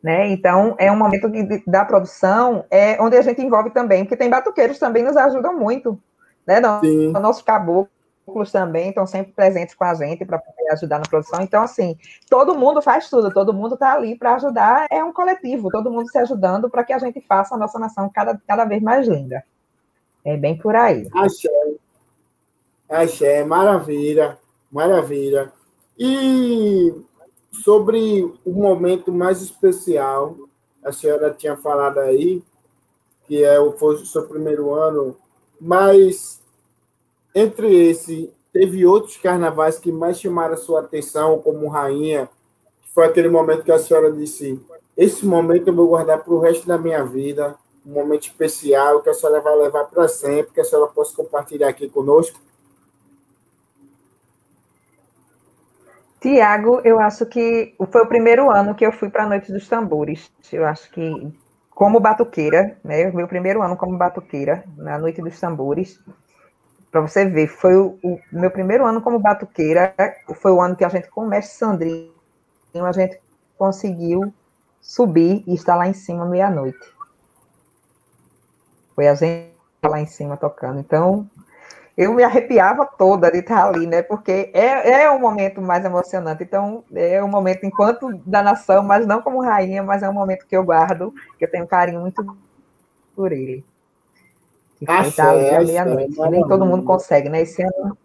Né? Então, é um momento da produção onde a gente envolve também, porque tem batuqueiros também nos ajudam muito, né? Nossos caboclos caboclos também estão sempre presentes com a gente para poder ajudar na produção. Então, assim, todo mundo faz tudo, todo mundo está ali para ajudar, é um coletivo, todo mundo se ajudando para que a gente faça a nossa nação cada vez mais linda. É bem por aí. Axé, axé, maravilha, maravilha. E sobre o momento mais especial, a senhora tinha falado aí, que foi o seu primeiro ano, mas entre esse, teve outros carnavais que mais chamaram a sua atenção, como Rainha, que foi aquele momento que a senhora disse, esse momento eu vou guardar para o resto da minha vida, um momento especial que a senhora vai levar para sempre, que a senhora possa compartilhar aqui conosco. Tiago, eu acho que foi o primeiro ano que eu fui para a Noite dos Tambores. Eu acho que, como batuqueira, né? O meu primeiro ano como batuqueira, na Noite dos Tambores. Para você ver, foi o meu primeiro ano como batuqueira, foi o ano que a gente, com o mestre Sandrinho, a gente conseguiu subir e estar lá em cima meia-noite. Foi a gente lá em cima tocando. Então, eu me arrepiava toda de estar ali, né? Porque é o momento mais emocionante. Então, é um momento enquanto da nação, mas não como rainha, mas é um momento que eu guardo, que eu tenho um carinho muito por ele. Que foi estar ali à meia-noite. Nem todo mundo consegue, né? Esse ano.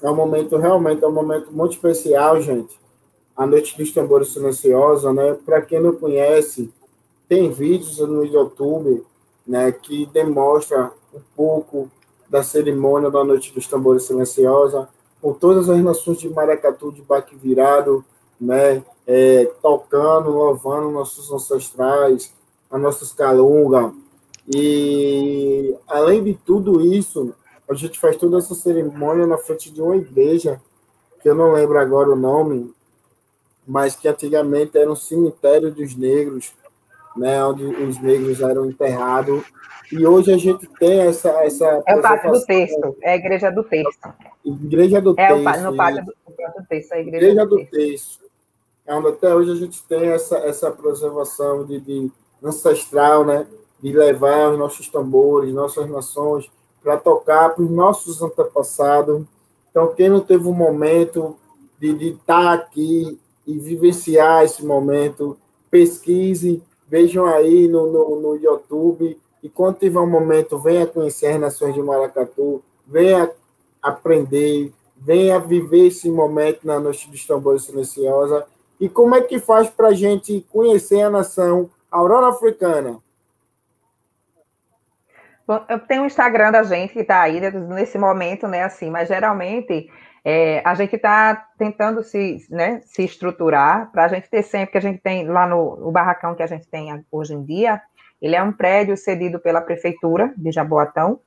É um momento, realmente, é um momento muito especial, gente. A Noite dos Tambores Silenciosa, né? Para quem não conhece, tem vídeos no YouTube, né, que demonstra um pouco da cerimônia da Noite dos Tambores Silenciosa, com todas as nações de maracatu de baque virado, né, tocando, louvando nossos ancestrais, as nossas calungas. E, além de tudo isso, a gente faz toda essa cerimônia na frente de uma igreja, que eu não lembro agora o nome, mas que antigamente era um cemitério dos negros, né, onde os negros eram enterrados. E hoje a gente tem essa É o Pátio do Texto, é a Igreja do Texto. Igreja do Texto. No Pátio do Texto, a Igreja do Texto. É onde até hoje a gente tem essa preservação de ancestral, né, de levar os nossos tambores, nossas nações, para tocar para os nossos antepassados. Então, quem não teve um momento de estar aqui e vivenciar esse momento, pesquise, vejam aí no YouTube, e quando tiver um momento, venha conhecer as nações de Maracatu, venha aprender, venha viver esse momento na Noite dos Tambores Silenciosa. E como é que faz para a gente conhecer a nação Aurora Africana? Bom, eu tenho o Instagram da gente que está aí nesse momento, né? Assim, mas geralmente a gente está tentando se estruturar para a gente ter sempre, que a gente tem lá no barracão que a gente tem hoje em dia, ele é um prédio cedido pela Prefeitura de Jaboatão,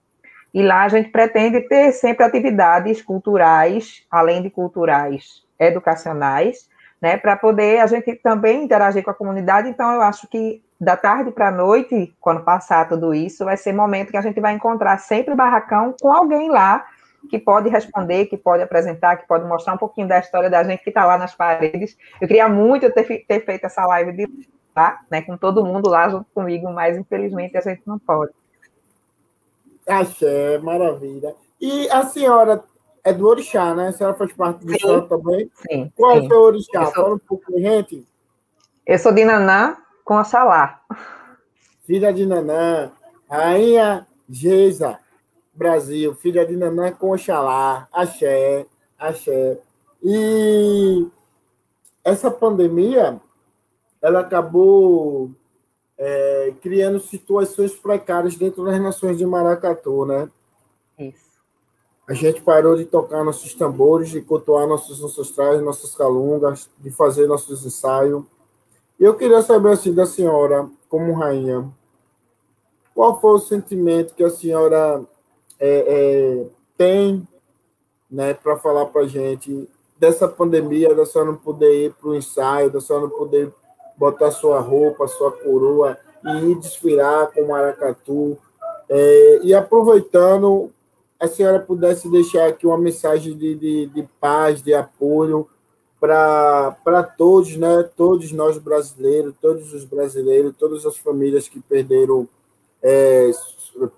e lá a gente pretende ter sempre atividades culturais, além de culturais, educacionais, né, para poder a gente também interagir com a comunidade. Então, eu acho que da tarde para a noite, quando passar tudo isso, vai ser momento que a gente vai encontrar sempre o barracão com alguém lá que pode responder, que pode apresentar, que pode mostrar um pouquinho da história da gente que está lá nas paredes. Eu queria muito ter feito essa live de lá, né, com todo mundo lá junto comigo, mas infelizmente a gente não pode. Axé, maravilha. E a senhora é do Orixá, né? A senhora faz parte do Orixá também? Sim. Qual é o seu Orixá? Fala um pouco, gente. Eu sou de Nanã com Oxalá. Filha de Nanã, Rainha Geisa, Brasil, filha de Nanã com Oxalá, axé, axé. E essa pandemia, ela acabou criando situações precárias dentro das nações de Maracatu, né? Isso. A gente parou de tocar nossos tambores, de cultuar nossos ancestrais, nossas calungas, de fazer nossos ensaios. Eu queria saber assim, da senhora, como rainha, qual foi o sentimento que a senhora tem, né, para falar para a gente dessa pandemia, da senhora não poder ir para o ensaio, da senhora não poder botar sua roupa, sua coroa e ir desfilar com o maracatu, e aproveitando, a senhora pudesse deixar aqui uma mensagem de paz, de apoio para todos, né? Todos nós brasileiros, todos os brasileiros, todas as famílias que perderam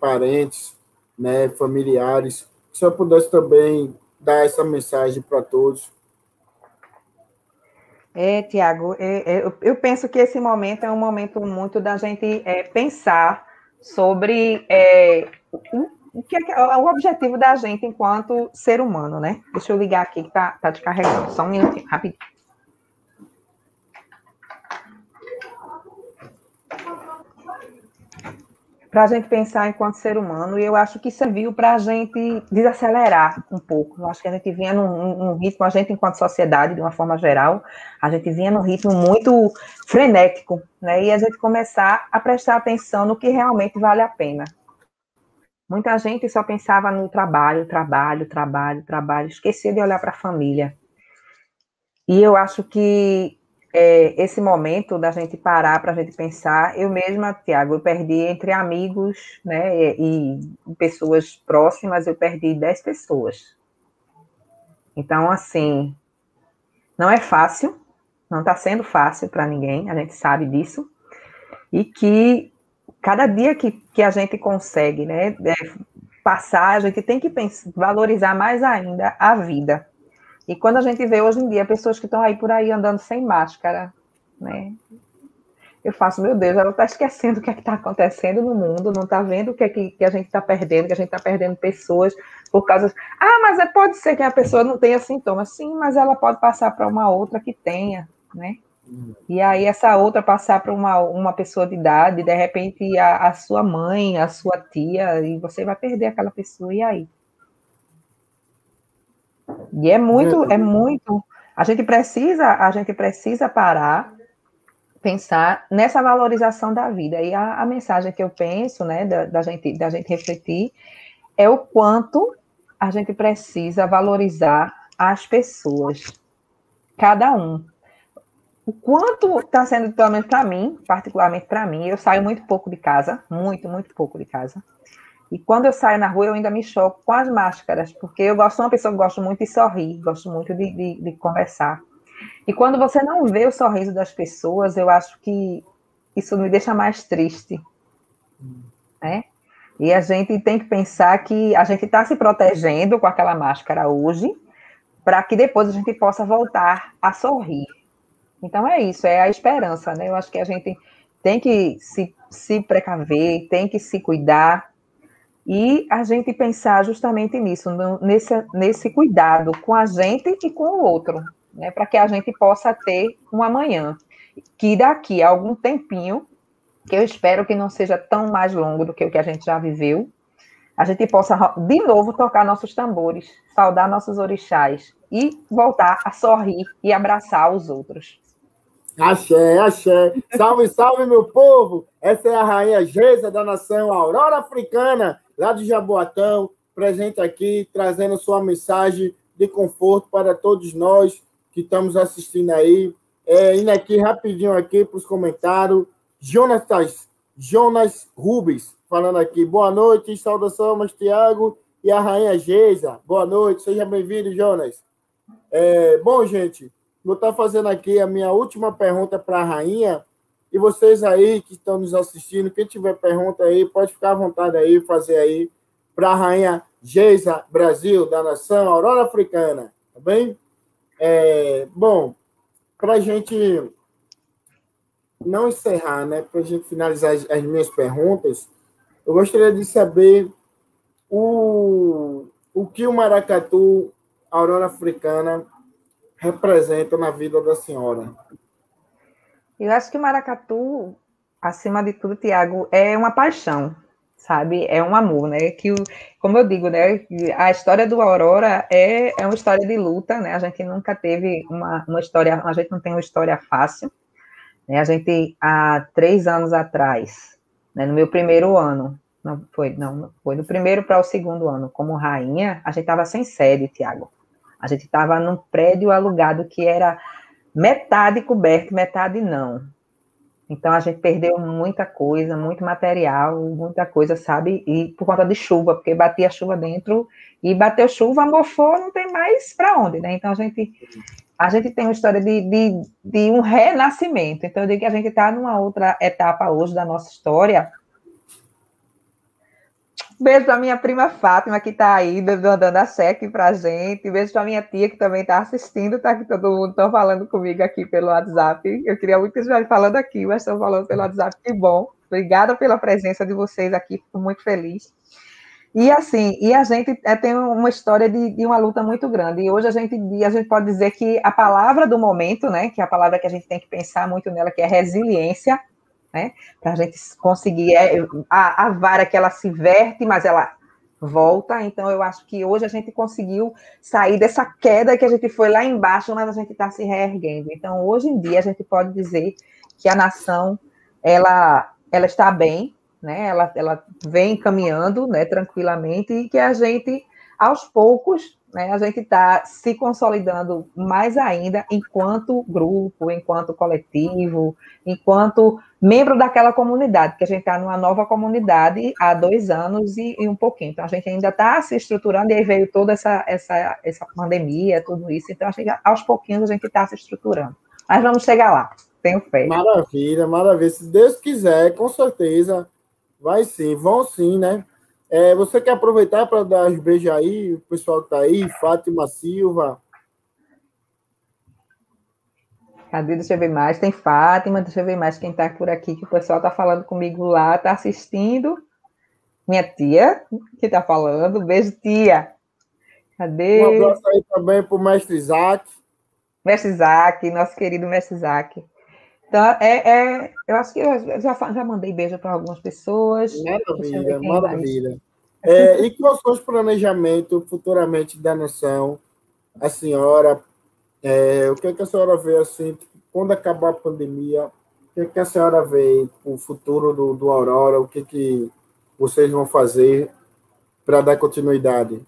parentes, né? Familiares que você pudesse também dar essa mensagem para todos. Tiago, eu penso que esse momento é um momento muito da gente pensar sobre o que é o objetivo da gente enquanto ser humano, né? Deixa eu ligar aqui que tá descarregando. Só um minutinho, rapidinho. Para a gente pensar enquanto ser humano, e eu acho que serviu para a gente desacelerar um pouco. Eu acho que a gente vinha num ritmo, a gente enquanto sociedade, de uma forma geral, a gente vinha num ritmo muito frenético, né? E a gente começar a prestar atenção no que realmente vale a pena. Muita gente só pensava no trabalho, esquecia de olhar para a família. E eu acho que esse momento da gente parar para a gente pensar, eu mesma, Tiago, eu perdi entre amigos, né, e pessoas próximas, eu perdi 10 pessoas. Então, assim, não é fácil, não está sendo fácil para ninguém, a gente sabe disso, e que cada dia que a gente consegue, né, passar, a gente tem que valorizar mais ainda a vida. E quando a gente vê hoje em dia pessoas que estão aí por aí andando sem máscara, né? Eu faço, meu Deus, ela está esquecendo o que é que está acontecendo no mundo, não está vendo o que é que a gente está perdendo, que a gente está perdendo pessoas por causa... mas pode ser que a pessoa não tenha sintomas. Sim, mas ela pode passar para uma outra que tenha, né? E aí essa outra passar para uma pessoa de idade, de repente a sua mãe, a sua tia, e você vai perder aquela pessoa, e aí? E é muito, a gente precisa parar, pensar nessa valorização da vida. E a mensagem que eu penso, né, da gente refletir, é o quanto a gente precisa valorizar as pessoas, cada um. O quanto está sendo, pelo menos para mim, particularmente para mim, eu saio muito pouco de casa, muito pouco de casa. E quando eu saio na rua, eu ainda me choco com as máscaras, porque eu sou uma pessoa que gosto muito de sorrir, gosto muito de conversar. E quando você não vê o sorriso das pessoas, eu acho que isso me deixa mais triste, né? E a gente tem que pensar que a gente está se protegendo com aquela máscara hoje, para que depois a gente possa voltar a sorrir. Então é isso, é a esperança, né? Eu acho que a gente tem que se precaver, tem que se cuidar, e a gente pensar justamente nisso, nesse cuidado com a gente e com o outro, né, para que a gente possa ter um amanhã, que daqui a algum tempinho, que eu espero que não seja tão mais longo do que o que a gente já viveu, a gente possa de novo tocar nossos tambores, saudar nossos orixás e voltar a sorrir e abraçar os outros. Axé, axé. Salve, salve, meu povo! Essa é a rainha Geisa da nação Aurora Africana, lá de Jaboatão, presente aqui, trazendo sua mensagem de conforto para todos nós que estamos assistindo aí. Indo aqui rapidinho aqui para os comentários. Jonas Rubens, falando aqui. Boa noite, saudações, Tiago e a rainha Geisa. Boa noite, seja bem-vindo, Jonas. Bom, gente, vou estar fazendo aqui a minha última pergunta para a rainha, e vocês aí que estão nos assistindo, quem tiver pergunta aí, pode ficar à vontade aí, fazer aí para a rainha Geisa Brasil, da nação Aurora Africana, tá bem? Bom, para a gente não encerrar, né, para a gente finalizar as minhas perguntas, eu gostaria de saber o que o maracatu Aurora Africana representa na vida da senhora. Eu acho que o maracatu, acima de tudo, Tiago, é uma paixão, sabe? É um amor, né? Como eu digo, né? A história do Aurora é uma história de luta, né? A gente nunca teve uma história, a gente não tem uma história fácil, né? A gente, há 3 anos atrás, né, no meu primeiro ano, foi do primeiro para o segundo ano, como rainha, a gente estava sem sede, Tiago. A gente estava num prédio alugado que era metade coberto, metade não. Então, a gente perdeu muita coisa, muito material, muita coisa, sabe? E por conta de chuva, porque batia chuva dentro, e bateu chuva, mofou, não tem mais para onde, né? Então, a gente tem uma história de um renascimento. Então, eu digo que a gente está numa outra etapa hoje da nossa história Beijo para minha prima Fátima, que está aí, dando a cheque para a gente. Beijo para minha tia, que também está assistindo, tá? Que todo mundo está falando comigo aqui pelo WhatsApp. Eu queria muito que estivesse falando aqui, mas estão falando pelo WhatsApp, que bom. Obrigada pela presença de vocês aqui, fico muito feliz. E assim, a gente tem uma história de uma luta muito grande. E hoje a gente pode dizer que a palavra do momento, né, que é a palavra que a gente tem que pensar muito nela, que é resiliência, né, para a gente conseguir a vara que ela se verte, mas ela volta. Então, eu acho que hoje a gente conseguiu sair dessa queda que a gente foi lá embaixo, mas a gente está se reerguendo. Então, hoje em dia, a gente pode dizer que a nação, ela está bem, né? Ela vem caminhando, né, tranquilamente, e que a gente, aos poucos, né, a gente está se consolidando mais ainda enquanto grupo, enquanto coletivo, enquanto membro daquela comunidade, que a gente está numa nova comunidade há 2 anos e um pouquinho. Então, a gente ainda está se estruturando, e aí veio toda essa pandemia, tudo isso. Então, aos pouquinhos a gente está se estruturando. Mas vamos chegar lá, tenho fé. Maravilha, maravilha. Se Deus quiser, com certeza, vai sim, vão sim, né? Você quer aproveitar para dar os beijos aí, o pessoal que está aí, Fátima Silva. Cadê? Deixa eu ver mais. Tem Fátima, deixa eu ver mais quem está por aqui, que o pessoal está falando comigo lá, está assistindo. Minha tia, que está falando. Beijo, tia. Cadê? Um abraço aí também para o mestre Isaac. Mestre Isaac, nosso querido mestre Isaac. Então, eu acho que eu já mandei beijo para algumas pessoas. Maravilha, maravilha. E quais são os planejamentos futuramente da nação? A senhora, o que a senhora vê assim, quando acabar a pandemia, o que a senhora vê o futuro do Aurora, o que vocês vão fazer para dar continuidade?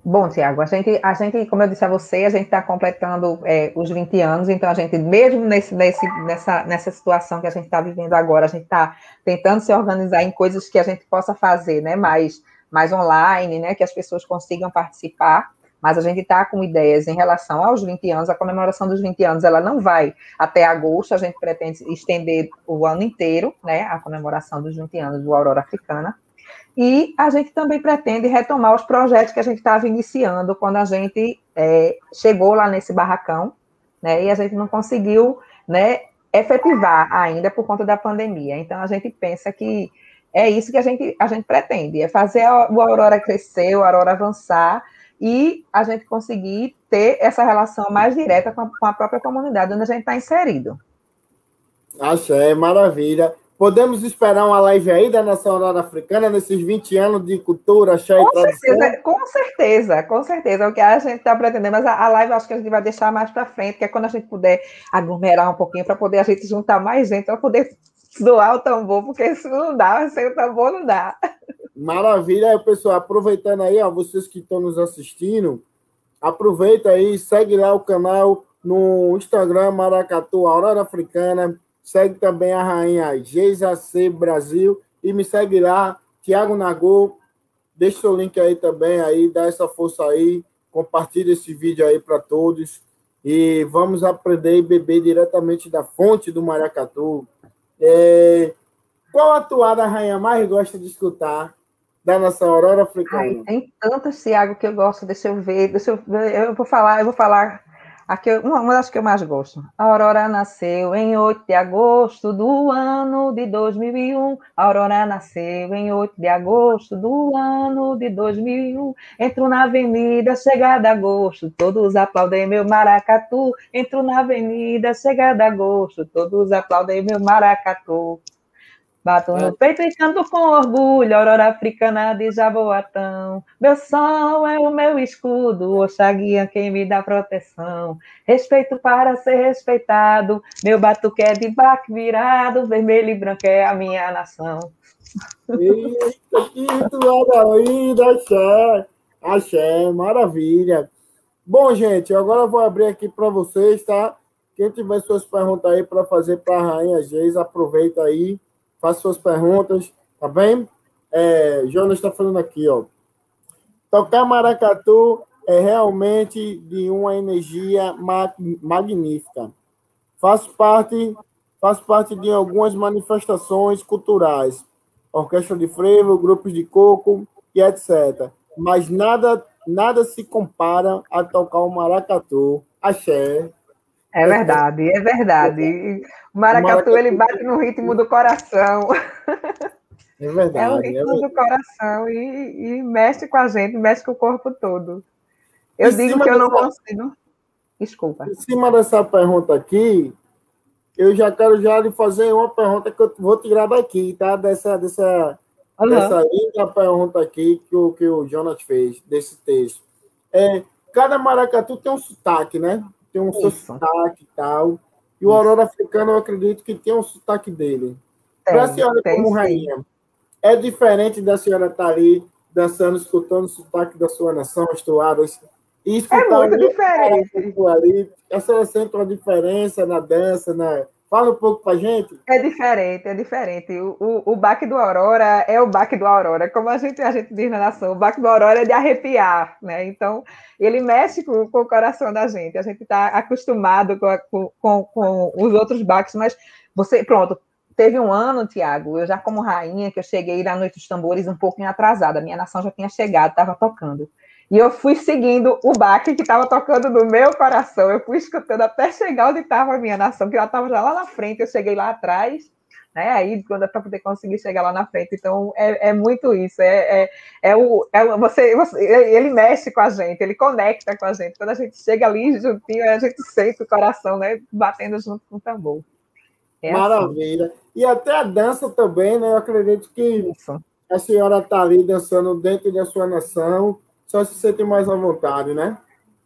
Bom, Tiago, a gente, como eu disse a você, a gente está completando os 20 anos, então a gente, mesmo nessa situação que a gente está vivendo agora, a gente está tentando se organizar em coisas que a gente possa fazer, né, mais online, né, que as pessoas consigam participar, mas a gente está com ideias em relação aos 20 anos, a comemoração dos 20 anos, ela não vai até agosto, a gente pretende estender o ano inteiro, né, a comemoração dos 20 anos do Aurora Africana. E a gente também pretende retomar os projetos que a gente estava iniciando quando a gente chegou lá nesse barracão, né, e a gente não conseguiu, né, efetivar ainda por conta da pandemia. Então, a gente pensa que é isso que a gente pretende, é fazer o Aurora crescer, o Aurora avançar, e a gente conseguir ter essa relação mais direta com a própria comunidade onde a gente está inserido. Axé, maravilha. Podemos esperar uma live aí da Nação Aurora Africana nesses 20 anos de cultura, axé e tradição? Com certeza, é o que a gente está pretendendo, mas a live eu acho que a gente vai deixar mais para frente, que é quando a gente puder aglomerar um pouquinho, para poder a gente juntar mais gente, para poder doar o tambor, porque isso não dá, sem o tambor não dá. Maravilha, aí, pessoal, aproveitando aí, ó, vocês que estão nos assistindo, aproveita aí, segue lá o canal no Instagram, Maracatu Aurora Africana, segue também a rainha Geisa C Brasil e me segue lá, Tiago Nagô, deixa seu link aí também, aí, dá essa força aí, compartilha esse vídeo aí para todos e vamos aprender e beber diretamente da fonte do Maracatu. Qual a toada a rainha mais gosta de escutar da Nação Aurora Africana? Tem tantas, Tiago, que eu gosto, deixa eu ver, eu vou falar aqui, uma das que eu mais gosto. A Aurora nasceu em 8 de agosto do ano de 2001. A Aurora nasceu em 8 de agosto do ano de 2001. Entro na avenida, chegada a agosto, todos aplaudem meu maracatu. Entro na avenida, chegada a agosto, todos aplaudem meu maracatu. Bato no peito e canto com orgulho, Aurora Africana de Jaboatão. Meu som é o meu escudo, Oxaguian quem me dá proteção. Respeito para ser respeitado, meu batuque é de baque virado, vermelho e branco é a minha nação. Eita, que toada linda, axé. Axé, maravilha. Bom, gente, agora eu vou abrir aqui para vocês, tá? Quem tiver suas perguntas aí para fazer para a Rainha Geisa, aproveita aí. Faça suas perguntas, tá bem? Jonas está falando aqui, ó. Tocar maracatu é realmente de uma energia magnífica. Faço parte de algumas manifestações culturais. orquestra de frevo, grupos de coco e etc. Mas nada se compara a tocar o maracatu, axé. É verdade, é verdade. O O maracatu, ele maracatu bate no ritmo do coração. é É o verdade, é ritmo do verdade. coração e mexe com a gente, mexe com o corpo todo. Em Eu digo cima que eu não dessa, consigo. Desculpa. em cima dessa pergunta aqui, eu já quero já lhe fazer uma pergunta que eu vou tirar daqui, tá? Dessa Uhum. linda pergunta aqui que o Jonas fez, desse texto. Cada maracatu tem um sotaque, né? Tem um seu Isso, sotaque e tal. E o isso. Aurora Africano, eu acredito que tem um sotaque dele. Para a senhora, Tem como sim. rainha, é diferente da senhora estar ali dançando, escutando o sotaque da sua nação, as toadas, e É escutar o muito outro diferente. maracatu ali. A senhora sente uma diferença na dança, na... Fala um pouco para a gente. É diferente, é diferente. O baque do Aurora é o baque do Aurora. Como a gente diz na nação, o baque do Aurora é de arrepiar, né? Então, ele mexe com o coração da gente. A gente está acostumado com os outros baques, mas pronto, teve um ano, Tiago, eu já como rainha, que eu cheguei na Noite dos Tambores um pouquinho atrasada. A minha nação já tinha chegado, estava tocando. E eu fui seguindo o baque que estava tocando no meu coração. Eu fui escutando até chegar onde estava a minha nação, que ela estava já lá na frente, eu cheguei lá atrás, né? Aí, quando é para poder conseguir chegar lá na frente. Então, é muito isso. Ele mexe com a gente, ele conecta com a gente. Quando a gente chega ali juntinho, a gente sente o coração, né? Batendo junto com o tambor. É assim. Maravilha. E até a dança também, né? Eu acredito que Isso. a senhora está ali dançando dentro da sua nação, só se sente mais à vontade, né?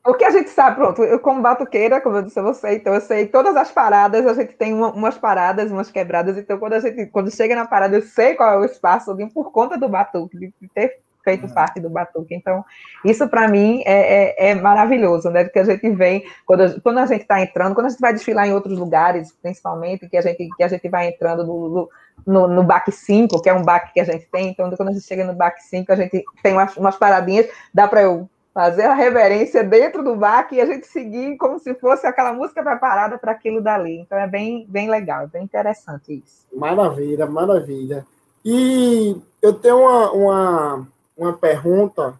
O que a gente sabe, pronto, eu como batuqueira, como eu disse a você, então eu sei todas as paradas, a gente tem umas paradas, umas quebradas, então quando chega na parada, eu sei qual é o espaço por conta do batuque, de ter feito parte do batuque. Então, isso para mim é maravilhoso, né? Porque a gente vem, quando a gente está entrando, quando a gente vai desfilar em outros lugares, principalmente, que a gente vai entrando no baque 5, que é um baque que a gente tem, então quando a gente chega no baque 5, a gente tem umas paradinhas, dá para eu fazer a reverência dentro do baque e a gente seguir como se fosse aquela música preparada para aquilo dali. Então é bem, bem legal, bem interessante isso. Maravilha, maravilha. E eu tenho uma pergunta,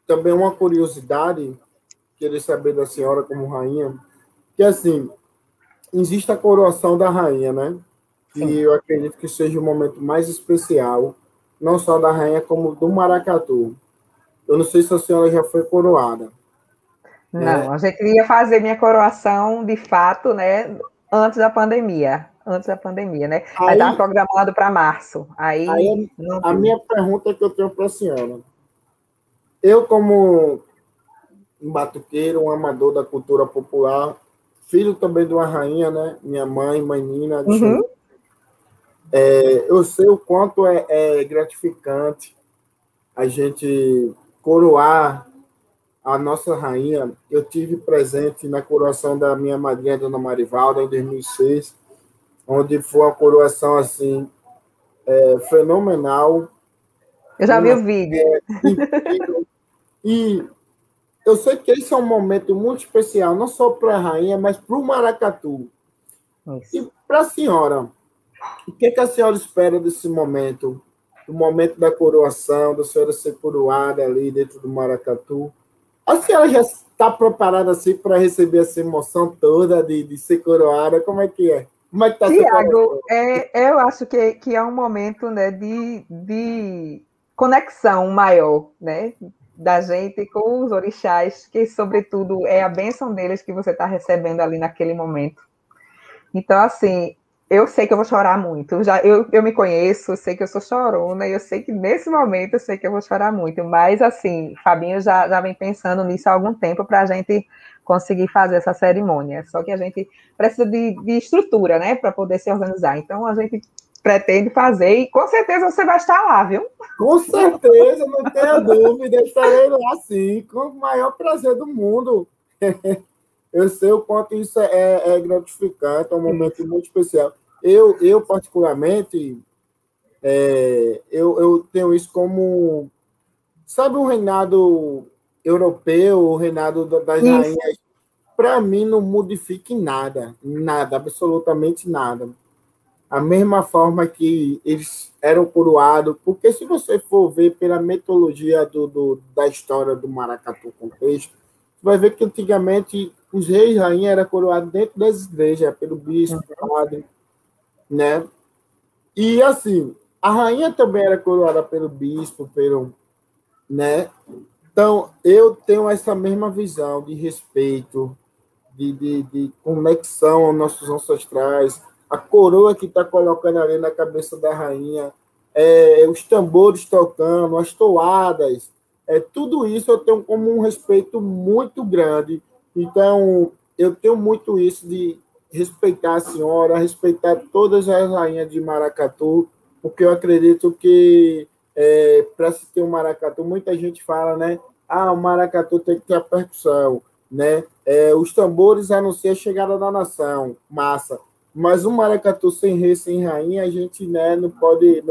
também uma curiosidade, queria saber da senhora como rainha, que assim, existe a coroação da rainha, né? Que Sim. eu acredito que seja o momento mais especial, não só da rainha, como do maracatu. Eu não sei se a senhora já foi coroada, né? Não, a gente ia fazer minha coroação de fato, né, antes da pandemia. Antes da pandemia, né? Aí estava Aí, programado para março. Aí aí não a deu. minha pergunta que eu tenho para a senhora. Eu, como um batuqueiro, um amador da cultura popular, filho também de uma rainha, né? Minha mãe, mãe Nina, de Xangô. Uhum. Eu sei o quanto é gratificante a gente coroar a nossa rainha. Eu tive presente na coroação da minha madrinha, Dona Marivalda, em 2006, onde foi uma coroação assim fenomenal, Eu já vi uma o vídeo. incrível. E eu sei que esse é um momento muito especial, não só para a rainha, mas para o maracatu. Isso. E para a senhora, o que a senhora espera desse momento? Do momento da coroação, da senhora ser coroada ali dentro do maracatu? A senhora já está preparada assim para receber essa emoção toda de ser coroada? Como é que é? Como é que está seu Tiago, coração? eu acho que é um momento, né, de conexão maior, né, da gente com os orixás, que, sobretudo, é a bênção deles que você está recebendo ali naquele momento. Então, assim, eu sei que eu vou chorar muito. Eu me conheço, eu sei que eu sou chorona, e eu sei que nesse momento eu sei que eu vou chorar muito. Mas, assim, Fabinho já vem pensando nisso há algum tempo para a gente conseguir fazer essa cerimônia. Só que a gente precisa de estrutura, né, para poder se organizar. Então, a gente pretende fazer e com certeza você vai estar lá, viu? Com certeza, não tenha dúvida, eu estarei lá sim, com o maior prazer do mundo. Eu sei o quanto isso é gratificante, é um momento Isso. muito especial. Eu particularmente, eu tenho isso como, sabe, o reinado europeu, o reinado das Isso. rainhas, para mim não modifica em nada, nada, absolutamente nada. a mesma forma que eles eram coroados, porque se você for ver pela metodologia da história do maracatu contexto, você vai ver que antigamente os reis e rainhas eram coroados dentro das igrejas, pelo bispo, padre, né? E assim, a rainha também era coroada pelo bispo, né? Então, eu tenho essa mesma visão de respeito, de conexão aos nossos ancestrais, a coroa que está colocando ali na cabeça da rainha, os tambores tocando, as toadas, tudo isso eu tenho como um respeito muito grande. Então, eu tenho muito isso de respeitar a senhora, respeitar todas as rainhas de maracatu, porque eu acredito que para se ter um maracatu, muita gente fala, né? Ah, o maracatu tem que ter a percussão, né? Os tambores anunciam a chegada da nação, massa. Mas um maracatu sem rei, sem rainha, a gente, né, não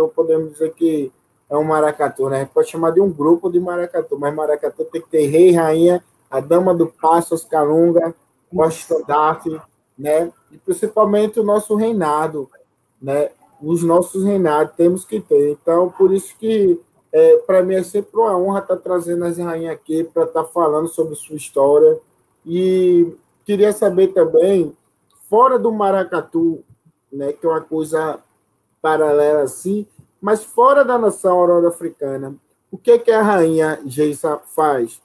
podemos dizer que é um maracatu, né? A gente pode chamar de um grupo de maracatu, mas maracatu tem que ter rei, rainha, a dama do passo, as calunga, o estandarte, né? E principalmente o nosso reinado, né? Os nossos reinados temos que ter. Então, por isso que para mim é sempre uma honra estar trazendo as rainhas aqui para estar falando sobre sua história. E queria saber também, fora do maracatu, né, que é uma coisa paralela assim, mas fora da nação aurora africana, o que a rainha Geisa faz?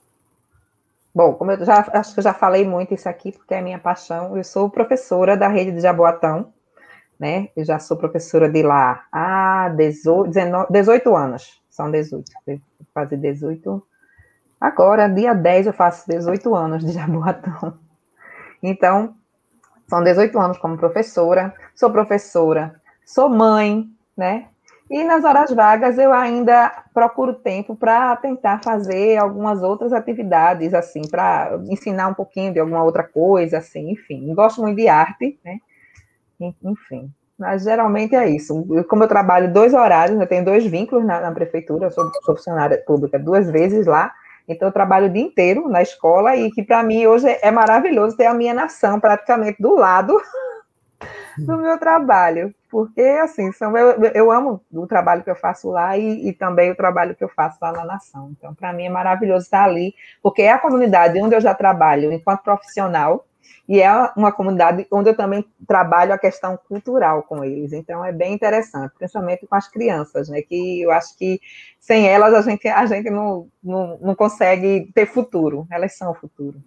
Bom, como eu acho que eu já falei muito isso aqui, porque é a minha paixão, eu sou professora da rede de Jaboatão, né? Eu já sou professora de lá há 18 anos, são 18, vou fazer 18. Agora, dia 10, eu faço 18 anos de Jaboatão. Então, são 18 anos como professora, sou mãe, né? E nas horas vagas eu ainda procuro tempo para tentar fazer algumas outras atividades, assim, para ensinar um pouquinho de alguma outra coisa, assim, enfim. Gosto muito de arte, né? Enfim. Mas geralmente é isso. Como eu trabalho 2 horários, eu tenho 2 vínculos na prefeitura, eu sou funcionária pública 2 vezes lá, então eu trabalho o dia inteiro na escola e que para mim hoje é maravilhoso ter a minha nação praticamente do lado do meu trabalho, porque assim, eu amo o trabalho que eu faço lá e também o trabalho que eu faço lá na nação. Então, para mim é maravilhoso estar ali, porque é a comunidade onde eu já trabalho enquanto profissional e é uma comunidade onde eu também trabalho a questão cultural com eles. Então, é bem interessante, principalmente com as crianças, né? Que eu acho que sem elas a gente não consegue ter futuro. Elas são o futuro.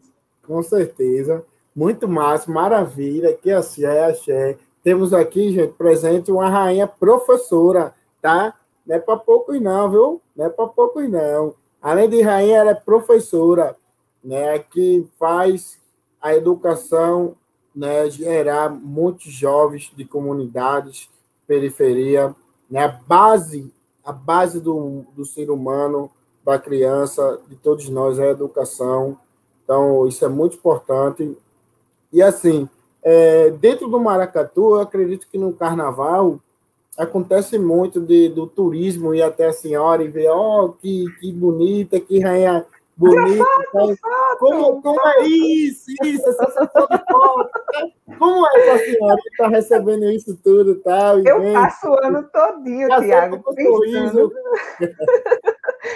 Com certeza. Muito massa, maravilha. Que axé, axé. Temos aqui, gente, presente uma rainha professora, tá? Não é para poucos não, viu? Não é para poucos não. Além de rainha, ela é professora, né? Que faz a educação, né? Gerar muitos jovens de comunidades, periferia, né? A base do ser humano, da criança, de todos nós, é a educação. Então, isso é muito importante. E, assim, dentro do maracatu, eu acredito que no carnaval acontece muito do turismo, ir até a senhora e ver, que bonita, que rainha bonita. Como é isso? Essa sessão de foto, né? Como é essa senhora que está recebendo isso tudo e tal? E Eu vem, passo o ano todinho, já sempre Tiago, com pensando. sorriso.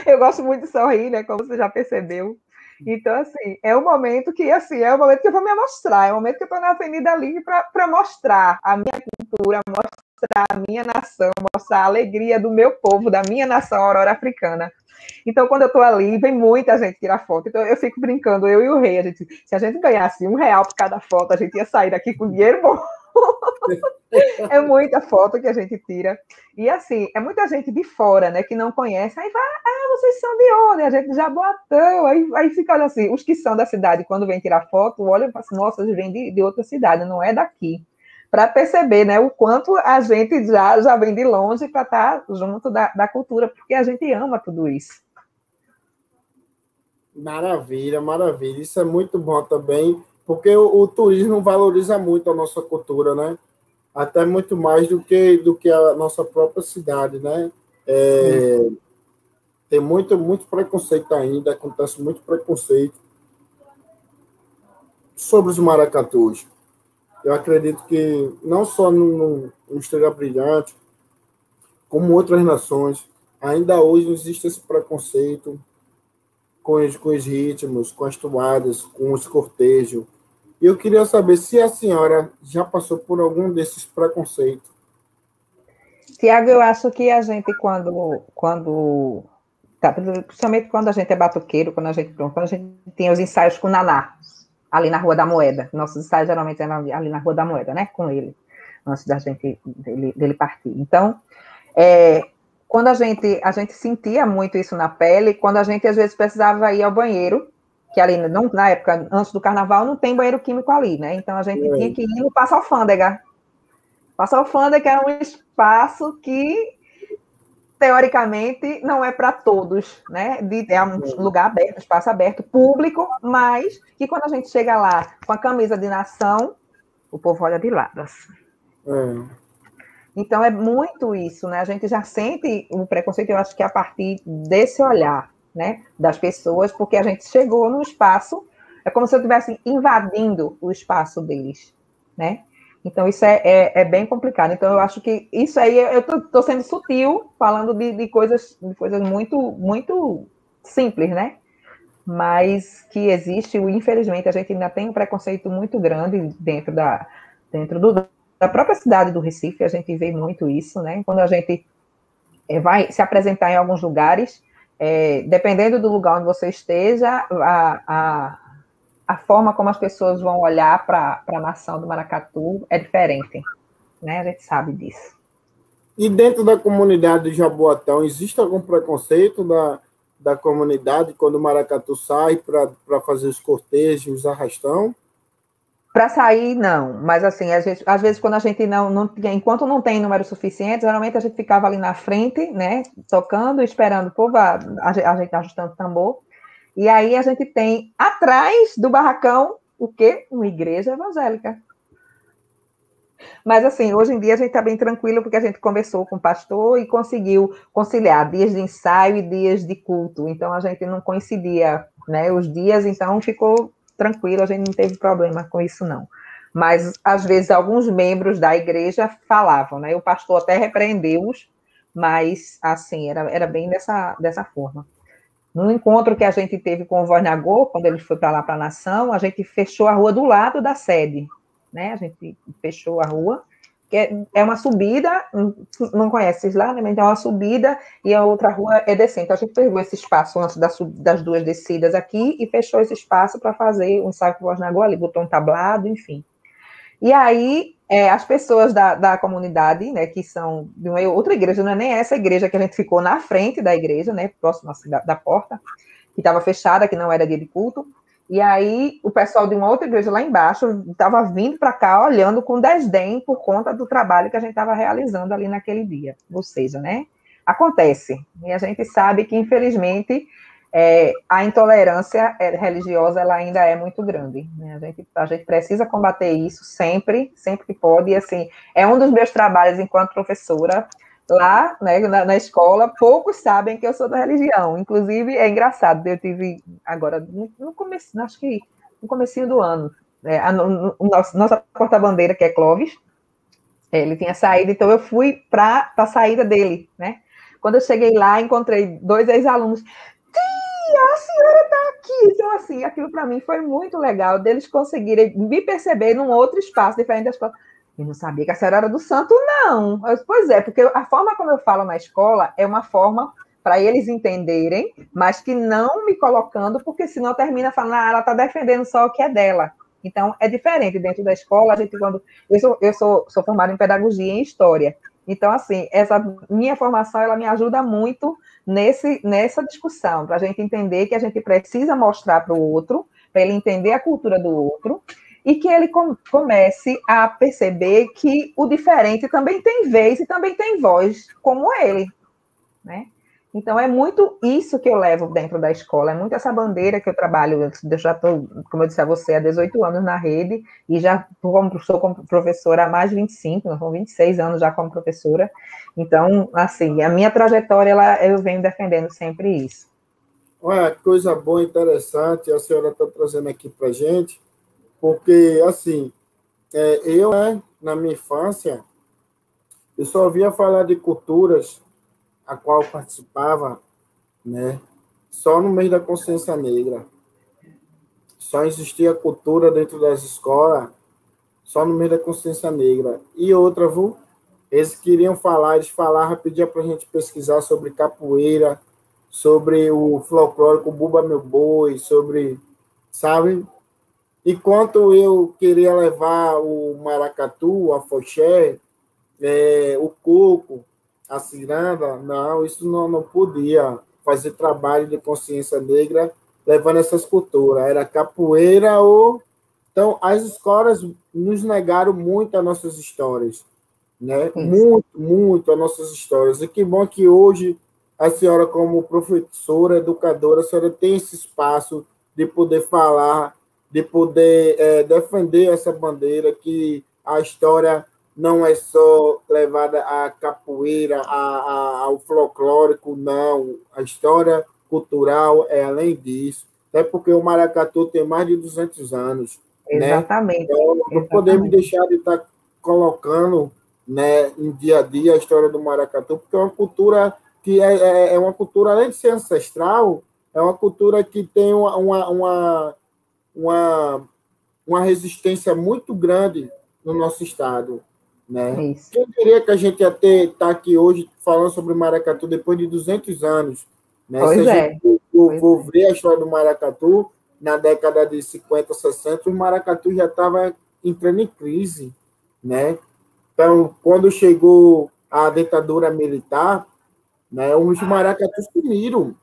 Eu gosto muito de sorrir, né? Como você já percebeu. Então, assim, é o momento que, assim, é o momento que eu vou me mostrar, é o momento que eu estou na Avenida Livre para mostrar a minha cultura, mostrar a minha nação, mostrar a alegria do meu povo, da minha nação aurora africana. Então, quando eu estou ali, vem muita gente tirar foto. Então, eu fico brincando, eu e o rei, se a gente ganhasse R$ 1 por cada foto, a gente ia sair daqui com dinheiro bom. É muita foto que a gente tira. E assim, é muita gente de fora, né, que não conhece. Aí vai, vocês são de onde? A gente de Jaboatão. Aí fica assim, os que são da cidade, quando vêm tirar foto, olham e falam assim, nossa, eles vêm de outra cidade, não é daqui. Para perceber, né, o quanto a gente já vem de longe para estar junto da cultura, porque a gente ama tudo isso. Maravilha, maravilha. Isso é muito bom também, porque o turismo valoriza muito a nossa cultura, né? Até muito mais do que a nossa própria cidade, né? Tem muito preconceito ainda, acontece muito preconceito sobre os maracatus. Eu acredito que não só no Estrela Brilhante, como outras nações, ainda hoje existe esse preconceito com os ritmos, com as toadas, com os cortejos. E eu queria saber se a senhora já passou por algum desses preconceitos. Tiago, eu acho que a gente, tá, principalmente quando a gente é batuqueiro, quando a gente tem os ensaios com o Naná, ali na Rua da Moeda. Nossos ensaios geralmente eram ali na Rua da Moeda, né? Com ele, antes dele partir. Então, quando a gente sentia muito isso na pele, quando a gente às vezes precisava ir ao banheiro, que ali, não, na época, antes do carnaval, não tem banheiro químico ali, né? Então a gente tinha que ir no Passa Alfândega. Passa Alfândega é um espaço que, teoricamente, não é para todos, né? É um lugar aberto, espaço aberto, público, mas que quando a gente chega lá com a camisa de nação, o povo olha de lado. Assim. Então, é muito isso, né? A gente já sente o preconceito, eu acho que é a partir desse olhar, né, das pessoas, porque a gente chegou no espaço, é como se eu estivesse invadindo o espaço deles, né? Então, isso é bem complicado. Então, eu acho que isso aí, eu estou sendo sutil, falando de coisas muito, muito simples, né? Mas que existe, infelizmente, a gente ainda tem um preconceito muito grande dentro da própria cidade do Recife, a gente vê muito isso, né? Quando a gente vai se apresentar em alguns lugares, dependendo do lugar onde você esteja, a forma como as pessoas vão olhar para a nação do maracatu é diferente, né? A gente sabe disso. E dentro da comunidade de Jaboatão, existe algum preconceito da comunidade quando o maracatu sai para fazer os cortejos, os arrastão? Para sair, não. Mas, assim, às vezes, quando a gente não tinha, enquanto não tem número suficiente, geralmente a gente ficava ali na frente, né, tocando, esperando o povo, a gente ajustando o tambor. E aí a gente tem, atrás do barracão, o quê? Uma igreja evangélica. Mas, assim, hoje em dia a gente está bem tranquilo, porque a gente conversou com o pastor e conseguiu conciliar dias de ensaio e dias de culto. Então, a gente não coincidia, né, os dias, então ficou tranquilo, a gente não teve problema com isso, não. Mas, às vezes, alguns membros da igreja falavam, né? O pastor até repreendeu-os, mas, assim, era bem dessa forma. No encontro que a gente teve com o Vornagô, quando ele foi para lá, para a Nação, a gente fechou a rua do lado da sede, né? A gente fechou a rua, que é uma subida, não conheces lá, né? Mas é uma subida e a outra rua é descendo. Então, a gente pegou esse espaço antes das duas descidas aqui e fechou esse espaço para fazer um ensaio com o Vornagô ali, botou um tablado, enfim. E aí, as pessoas da comunidade, né, que são de uma outra igreja, não é nem essa igreja que a gente ficou na frente da igreja, né, próximo assim, da porta, que estava fechada, que não era dia de culto, e aí o pessoal de uma outra igreja lá embaixo estava vindo para cá, olhando com desdém por conta do trabalho que a gente estava realizando ali naquele dia. Ou seja, né, acontece. E a gente sabe que, infelizmente, a intolerância religiosa ela ainda é muito grande, né? A gente precisa combater isso sempre que pode, e assim, é um dos meus trabalhos enquanto professora lá, né, na escola. Poucos sabem que eu sou da religião, inclusive é engraçado, eu tive agora, no começo, acho que no comecinho do ano, nossa porta-bandeira, que é Clóvis, ele tinha saído, então eu fui para a saída dele, né? Quando eu cheguei lá, encontrei 2 ex-alunos. A senhora está aqui. Então, assim, aquilo para mim foi muito legal, deles conseguirem me perceber num outro espaço diferente da escola. Eu não sabia que a senhora era do santo, não. Pois é, porque a forma como eu falo na escola é uma forma para eles entenderem, mas que não me colocando, porque senão termina falando, ela está defendendo só o que é dela. Então, é diferente dentro da escola. Eu sou formada em pedagogia e em história. Então, assim, essa minha formação, ela me ajuda muito nessa discussão, para a gente entender que a gente precisa mostrar para o outro, para ele entender a cultura do outro, e que ele comece a perceber que o diferente também tem vez e também tem voz, como ele, né? Então, é muito isso que eu levo dentro da escola, é muito essa bandeira que eu trabalho. Eu já estou, como eu disse a você, há 18 anos na rede, e já sou como professora há mais de 25, não, são 26 anos já como professora. Então, assim, a minha trajetória, eu venho defendendo sempre isso. Olha, coisa boa, interessante, a senhora está trazendo aqui para a gente, porque, assim, Eu, né, na minha infância, eu só ouvia falar de culturas a qual eu participava, né, só no mês da consciência negra. Só existia cultura dentro das escolas, só no mês da consciência negra. E outra, viu? Eles queriam falar, eles falavam, pediam para a gente pesquisar sobre capoeira, sobre o folclórico Bumba Meu Boi, sobre, sabe? Enquanto eu queria levar o maracatu, o afoxé, o coco, a ciranda, não, isso não podia fazer trabalho de consciência negra levando essas culturas. Era capoeira ou... Então, as escolas nos negaram muito as nossas histórias, né? Isso. Muito, muito as nossas histórias. E que bom que hoje a senhora, como professora, educadora, a senhora tem esse espaço de poder falar, de poder defender essa bandeira, que a história não é só levada à capoeira, ao folclórico, não. A história cultural é além disso. Até porque o maracatu tem mais de 200 anos, né? Exatamente. Então, não podemos Exatamente. deixar de estar colocando, né, em dia a dia a história do maracatu, porque é uma cultura que é uma cultura, além de ser ancestral, é uma cultura que tem uma, uma resistência muito grande no nosso estado, né? Isso. Quem diria que a gente ia estar aqui hoje falando sobre maracatu depois de 200 anos, né? Se a Pois gente é. for ver a história do maracatu, na década de 50, 60, o maracatu já estava entrando em crise, né? Então, quando chegou a ditadura militar, né, os maracatus sumiram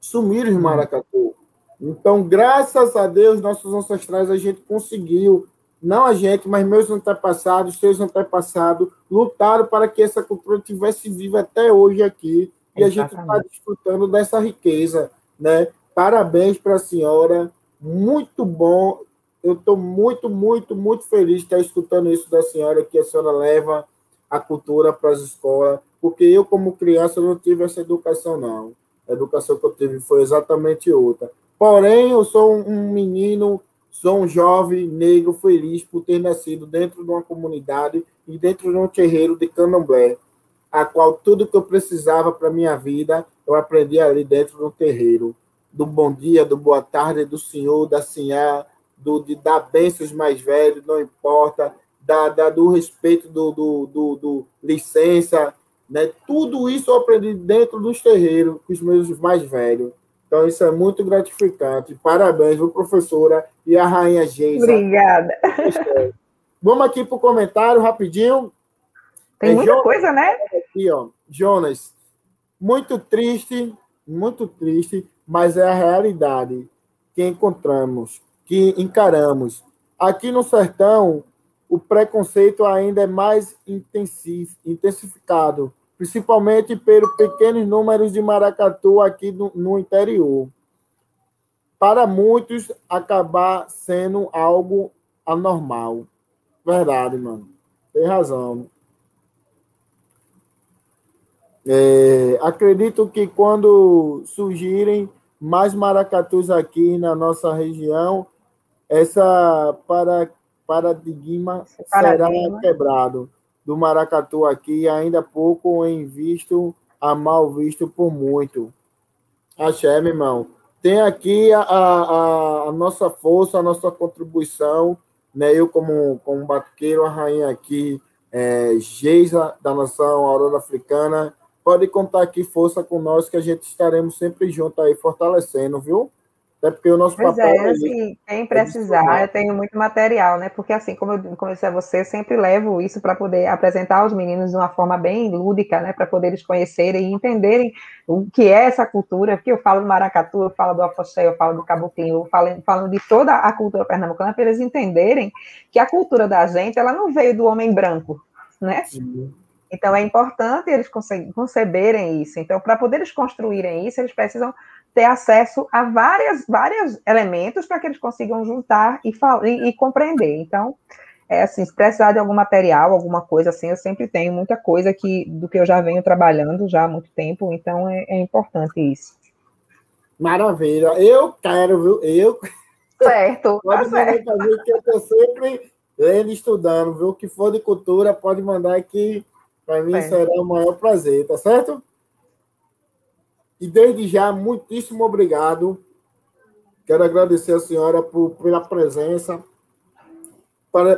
os maracatu. Então, graças a Deus, nossos ancestrais, a gente conseguiu, não a gente, mas meus antepassados, seus antepassados, lutaram para que essa cultura estivesse viva até hoje aqui, e a gente está Exatamente. desfrutando dessa riqueza, né? Parabéns para a senhora, muito bom. Eu estou muito, muito, muito feliz de estar escutando isso da senhora, que a senhora leva a cultura para as escolas, porque eu, como criança, não tive essa educação, não. A educação que eu tive foi exatamente outra. Porém, eu sou um menino, sou um jovem negro feliz por ter nascido dentro de uma comunidade e dentro de um terreiro de candomblé, a qual tudo que eu precisava para a minha vida, eu aprendi ali dentro do terreiro. Do bom dia, do boa tarde, do senhor, da senhora, de dar bênçãos mais velhos, não importa, do respeito do licença, né? Tudo isso eu aprendi dentro dos terreiros com os meus mais velhos. Então, isso é muito gratificante. Parabéns, viu, professora, e a rainha Geisa. Obrigada. Vamos aqui para o comentário rapidinho. Tem muita Jonas, coisa, né? aqui, ó. Jonas, muito triste, mas é a realidade que encontramos, que encaramos. Aqui no sertão, o preconceito ainda é mais intensificado, principalmente pelos pequenos números de maracatu aqui no interior. Para muitos, acabar sendo algo anormal. Verdade, mano. Tem razão. Acredito que quando surgirem mais maracatus aqui na nossa região, essa paradigma Esse será paradigma. quebrado. Do maracatu aqui, ainda pouco em visto, a mal visto por muito. Axé, meu irmão. Tem aqui a nossa força, a nossa contribuição, né? Eu, como batuqueiro, a rainha aqui, Geisa, da nação Aurora Africana, pode contar aqui força com nós, que a gente estaremos sempre juntos aí, fortalecendo, viu? Até porque o nosso Pois papel é, é isso, assim, quem é de precisar, somar. eu tenho muito material, né? Porque assim, como eu comecei a você, eu sempre levo isso para poder apresentar aos meninos de uma forma bem lúdica, né? Para poder eles conhecerem e entenderem o que é essa cultura, porque eu falo do maracatu, eu falo do afoxé, eu falo do caboclinho, eu falo de toda a cultura pernambucana, para eles entenderem que a cultura da gente, ela não veio do homem branco, né? Sim. Então, é importante eles conceberem isso. Então, para poder eles construírem isso, eles precisam ter acesso a vários elementos para que eles consigam juntar e compreender. Então, assim, se precisar de algum material, alguma coisa assim, eu sempre tenho muita coisa do que eu já venho trabalhando já há muito tempo, então é importante isso. Maravilha. Eu quero, viu? Certo, tá Pode mandar certo. para mim que eu estou sempre. lendo e estudando, viu? O que for de cultura, pode mandar aqui, para mim será o maior prazer, tá certo? E desde já, muitíssimo obrigado. Quero agradecer a senhora pela presença,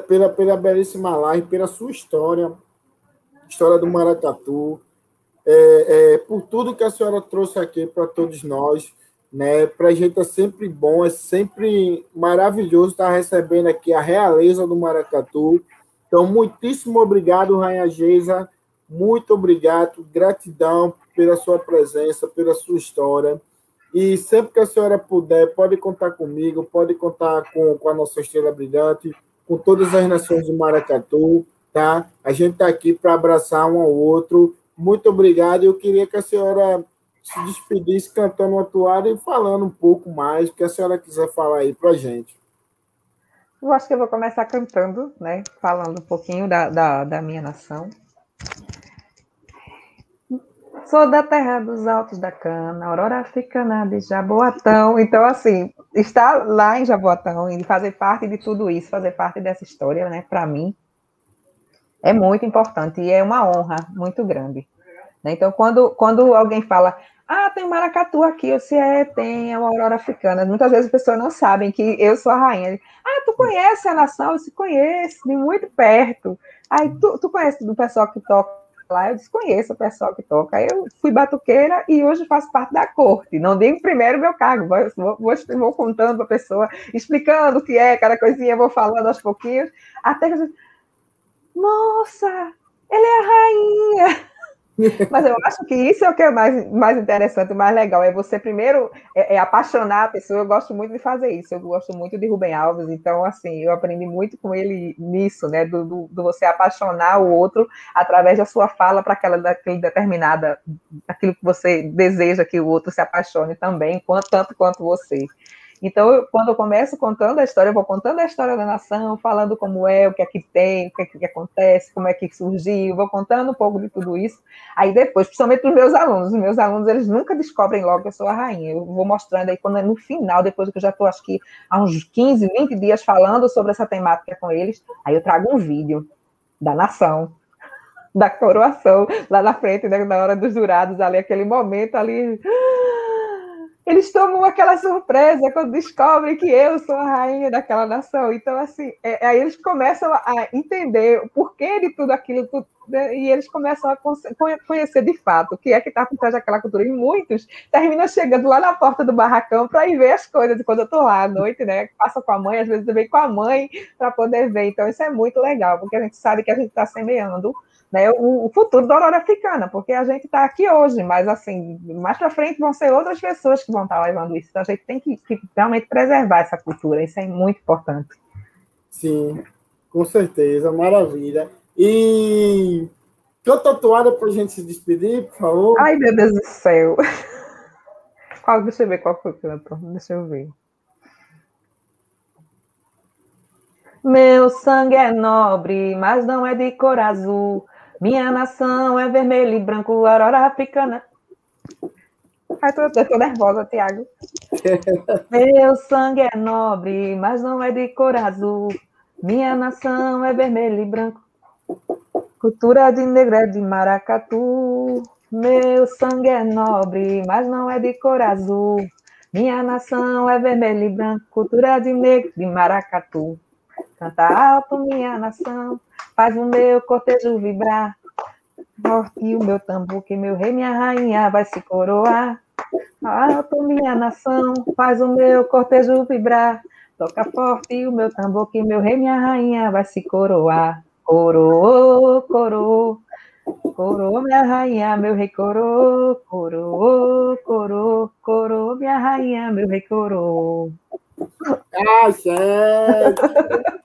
pela belíssima live, pela sua história do Maracatu, por tudo que a senhora trouxe aqui para todos nós, né? Para a gente é sempre bom, é sempre maravilhoso estar recebendo aqui a realeza do Maracatu. Então, muitíssimo obrigado, Rainha Geisa, muito obrigado, gratidão pela sua presença, pela sua história. E sempre que a senhora puder, pode contar comigo, pode contar com a nossa Estrela Brilhante, com todas as nações do Maracatu, tá? A gente está aqui para abraçar um ao outro. Muito obrigado. Eu queria que a senhora se despedisse cantando uma toada e falando um pouco mais, o que a senhora quiser falar aí para a gente. Eu acho que eu vou começar cantando, né? Falando um pouquinho da minha nação. Sou da terra dos Altos da Cana, Aurora Africana de Jaboatão. Então, assim, estar lá em Jaboatão e fazer parte de tudo isso, fazer parte dessa história, né, para mim, é muito importante e é uma honra muito grande. Né? Então, quando alguém fala, tem maracatu aqui, eu sei, tem a Aurora Africana. Muitas vezes as pessoas não sabem que eu sou a rainha. Tu conhece a nação? Eu se conheço, de muito perto. Aí, tu conhece do pessoal que toca lá? Eu desconheço o pessoal que toca. Aí eu fui batuqueira e hoje faço parte da corte. Não digo primeiro meu cargo, vou contando para a pessoa, explicando o que é, cada coisinha, vou falando aos pouquinhos, até que eu digo, nossa, ela é a rainha. Mas eu acho que isso é o que é mais interessante, mais legal, é você primeiro apaixonar a pessoa. Eu gosto muito de fazer isso, eu gosto muito de Rubem Alves, então, assim, eu aprendi muito com ele nisso, né, do você apaixonar o outro através da sua fala para daquele determinada, aquilo que você deseja que o outro se apaixone também, tanto quanto você. Então, quando eu começo contando a história, eu vou contando a história da nação, falando como é, o que é que tem, o que é que acontece, como é que surgiu, vou contando um pouco de tudo isso. Aí depois, principalmente para os meus alunos, eles nunca descobrem logo que eu sou a rainha. Eu vou mostrando aí, quando no final, depois que eu já estou, acho que há uns 15, 20 dias falando sobre essa temática com eles, aí eu trago um vídeo da nação, da coroação, lá na frente, né, na hora dos jurados, ali, aquele momento ali... Eles tomam aquela surpresa quando descobrem que eu sou a rainha daquela nação. Então, assim, aí eles começam a entender o porquê de tudo aquilo, né? E eles começam a conhecer de fato o que é que está por trás daquela cultura. E muitos terminam chegando lá na porta do barracão para ir ver as coisas. E quando eu estou lá à noite, né, passa com a mãe, às vezes eu venho com a mãe para poder ver. Então, isso é muito legal, porque a gente sabe que a gente está semeando, né, o futuro da Aurora Africana, porque a gente está aqui hoje, mas assim, mais para frente vão ser outras pessoas que vão estar levando isso. Então a gente tem que realmente preservar essa cultura, isso é muito importante. Sim, com certeza, maravilha. E canta a toada para a gente se despedir, por favor? Ai, meu Deus do céu. Deixa eu ver qual foi o canto, deixa eu ver. Meu sangue é nobre, mas não é de cor azul. Minha nação é vermelho e branco, Aurora Africana. Ai, eu tô nervosa, Tiago. Meu sangue é nobre, mas não é de cor azul. Minha nação é vermelho e branco. Cultura de negra de maracatu. Meu sangue é nobre, mas não é de cor azul. Minha nação é vermelho e branco. Cultura de negra de maracatu. Canta alto, minha nação, faz o meu cortejo vibrar. Forte o meu tambor, que meu rei, minha rainha vai se coroar. Alto, minha nação, faz o meu cortejo vibrar. Toca forte o meu tambor, que meu rei, minha rainha vai se coroar. Coroou, coroou, coroou, minha rainha, meu rei coroou. Coroou, coroou, coroou, minha rainha, meu rei coroou.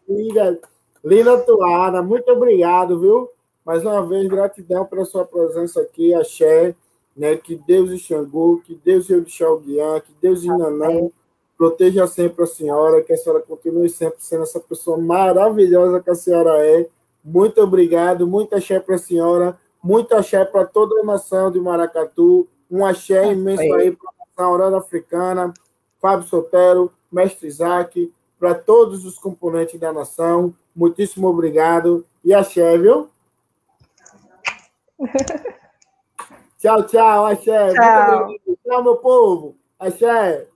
Linda, linda toada, muito obrigado, viu? Mais uma vez, gratidão pela sua presença aqui, axé, né? Que Deus e Xangô, que Deus e Orixá Guiã, que Deus e Nanã proteja sempre a senhora, que a senhora continue sempre sendo essa pessoa maravilhosa que a senhora é. Muito obrigado, muito axé para a senhora, muito axé para toda a nação de Maracatu, um axé imenso aí para a nação Aurora Africana, Fábio Sotero, Mestre Isaac, para todos os componentes da nação. Muitíssimo obrigado e axé, viu? Tchau, tchau, axé. Tchau. Muito obrigado. Tchau, meu povo. Axé.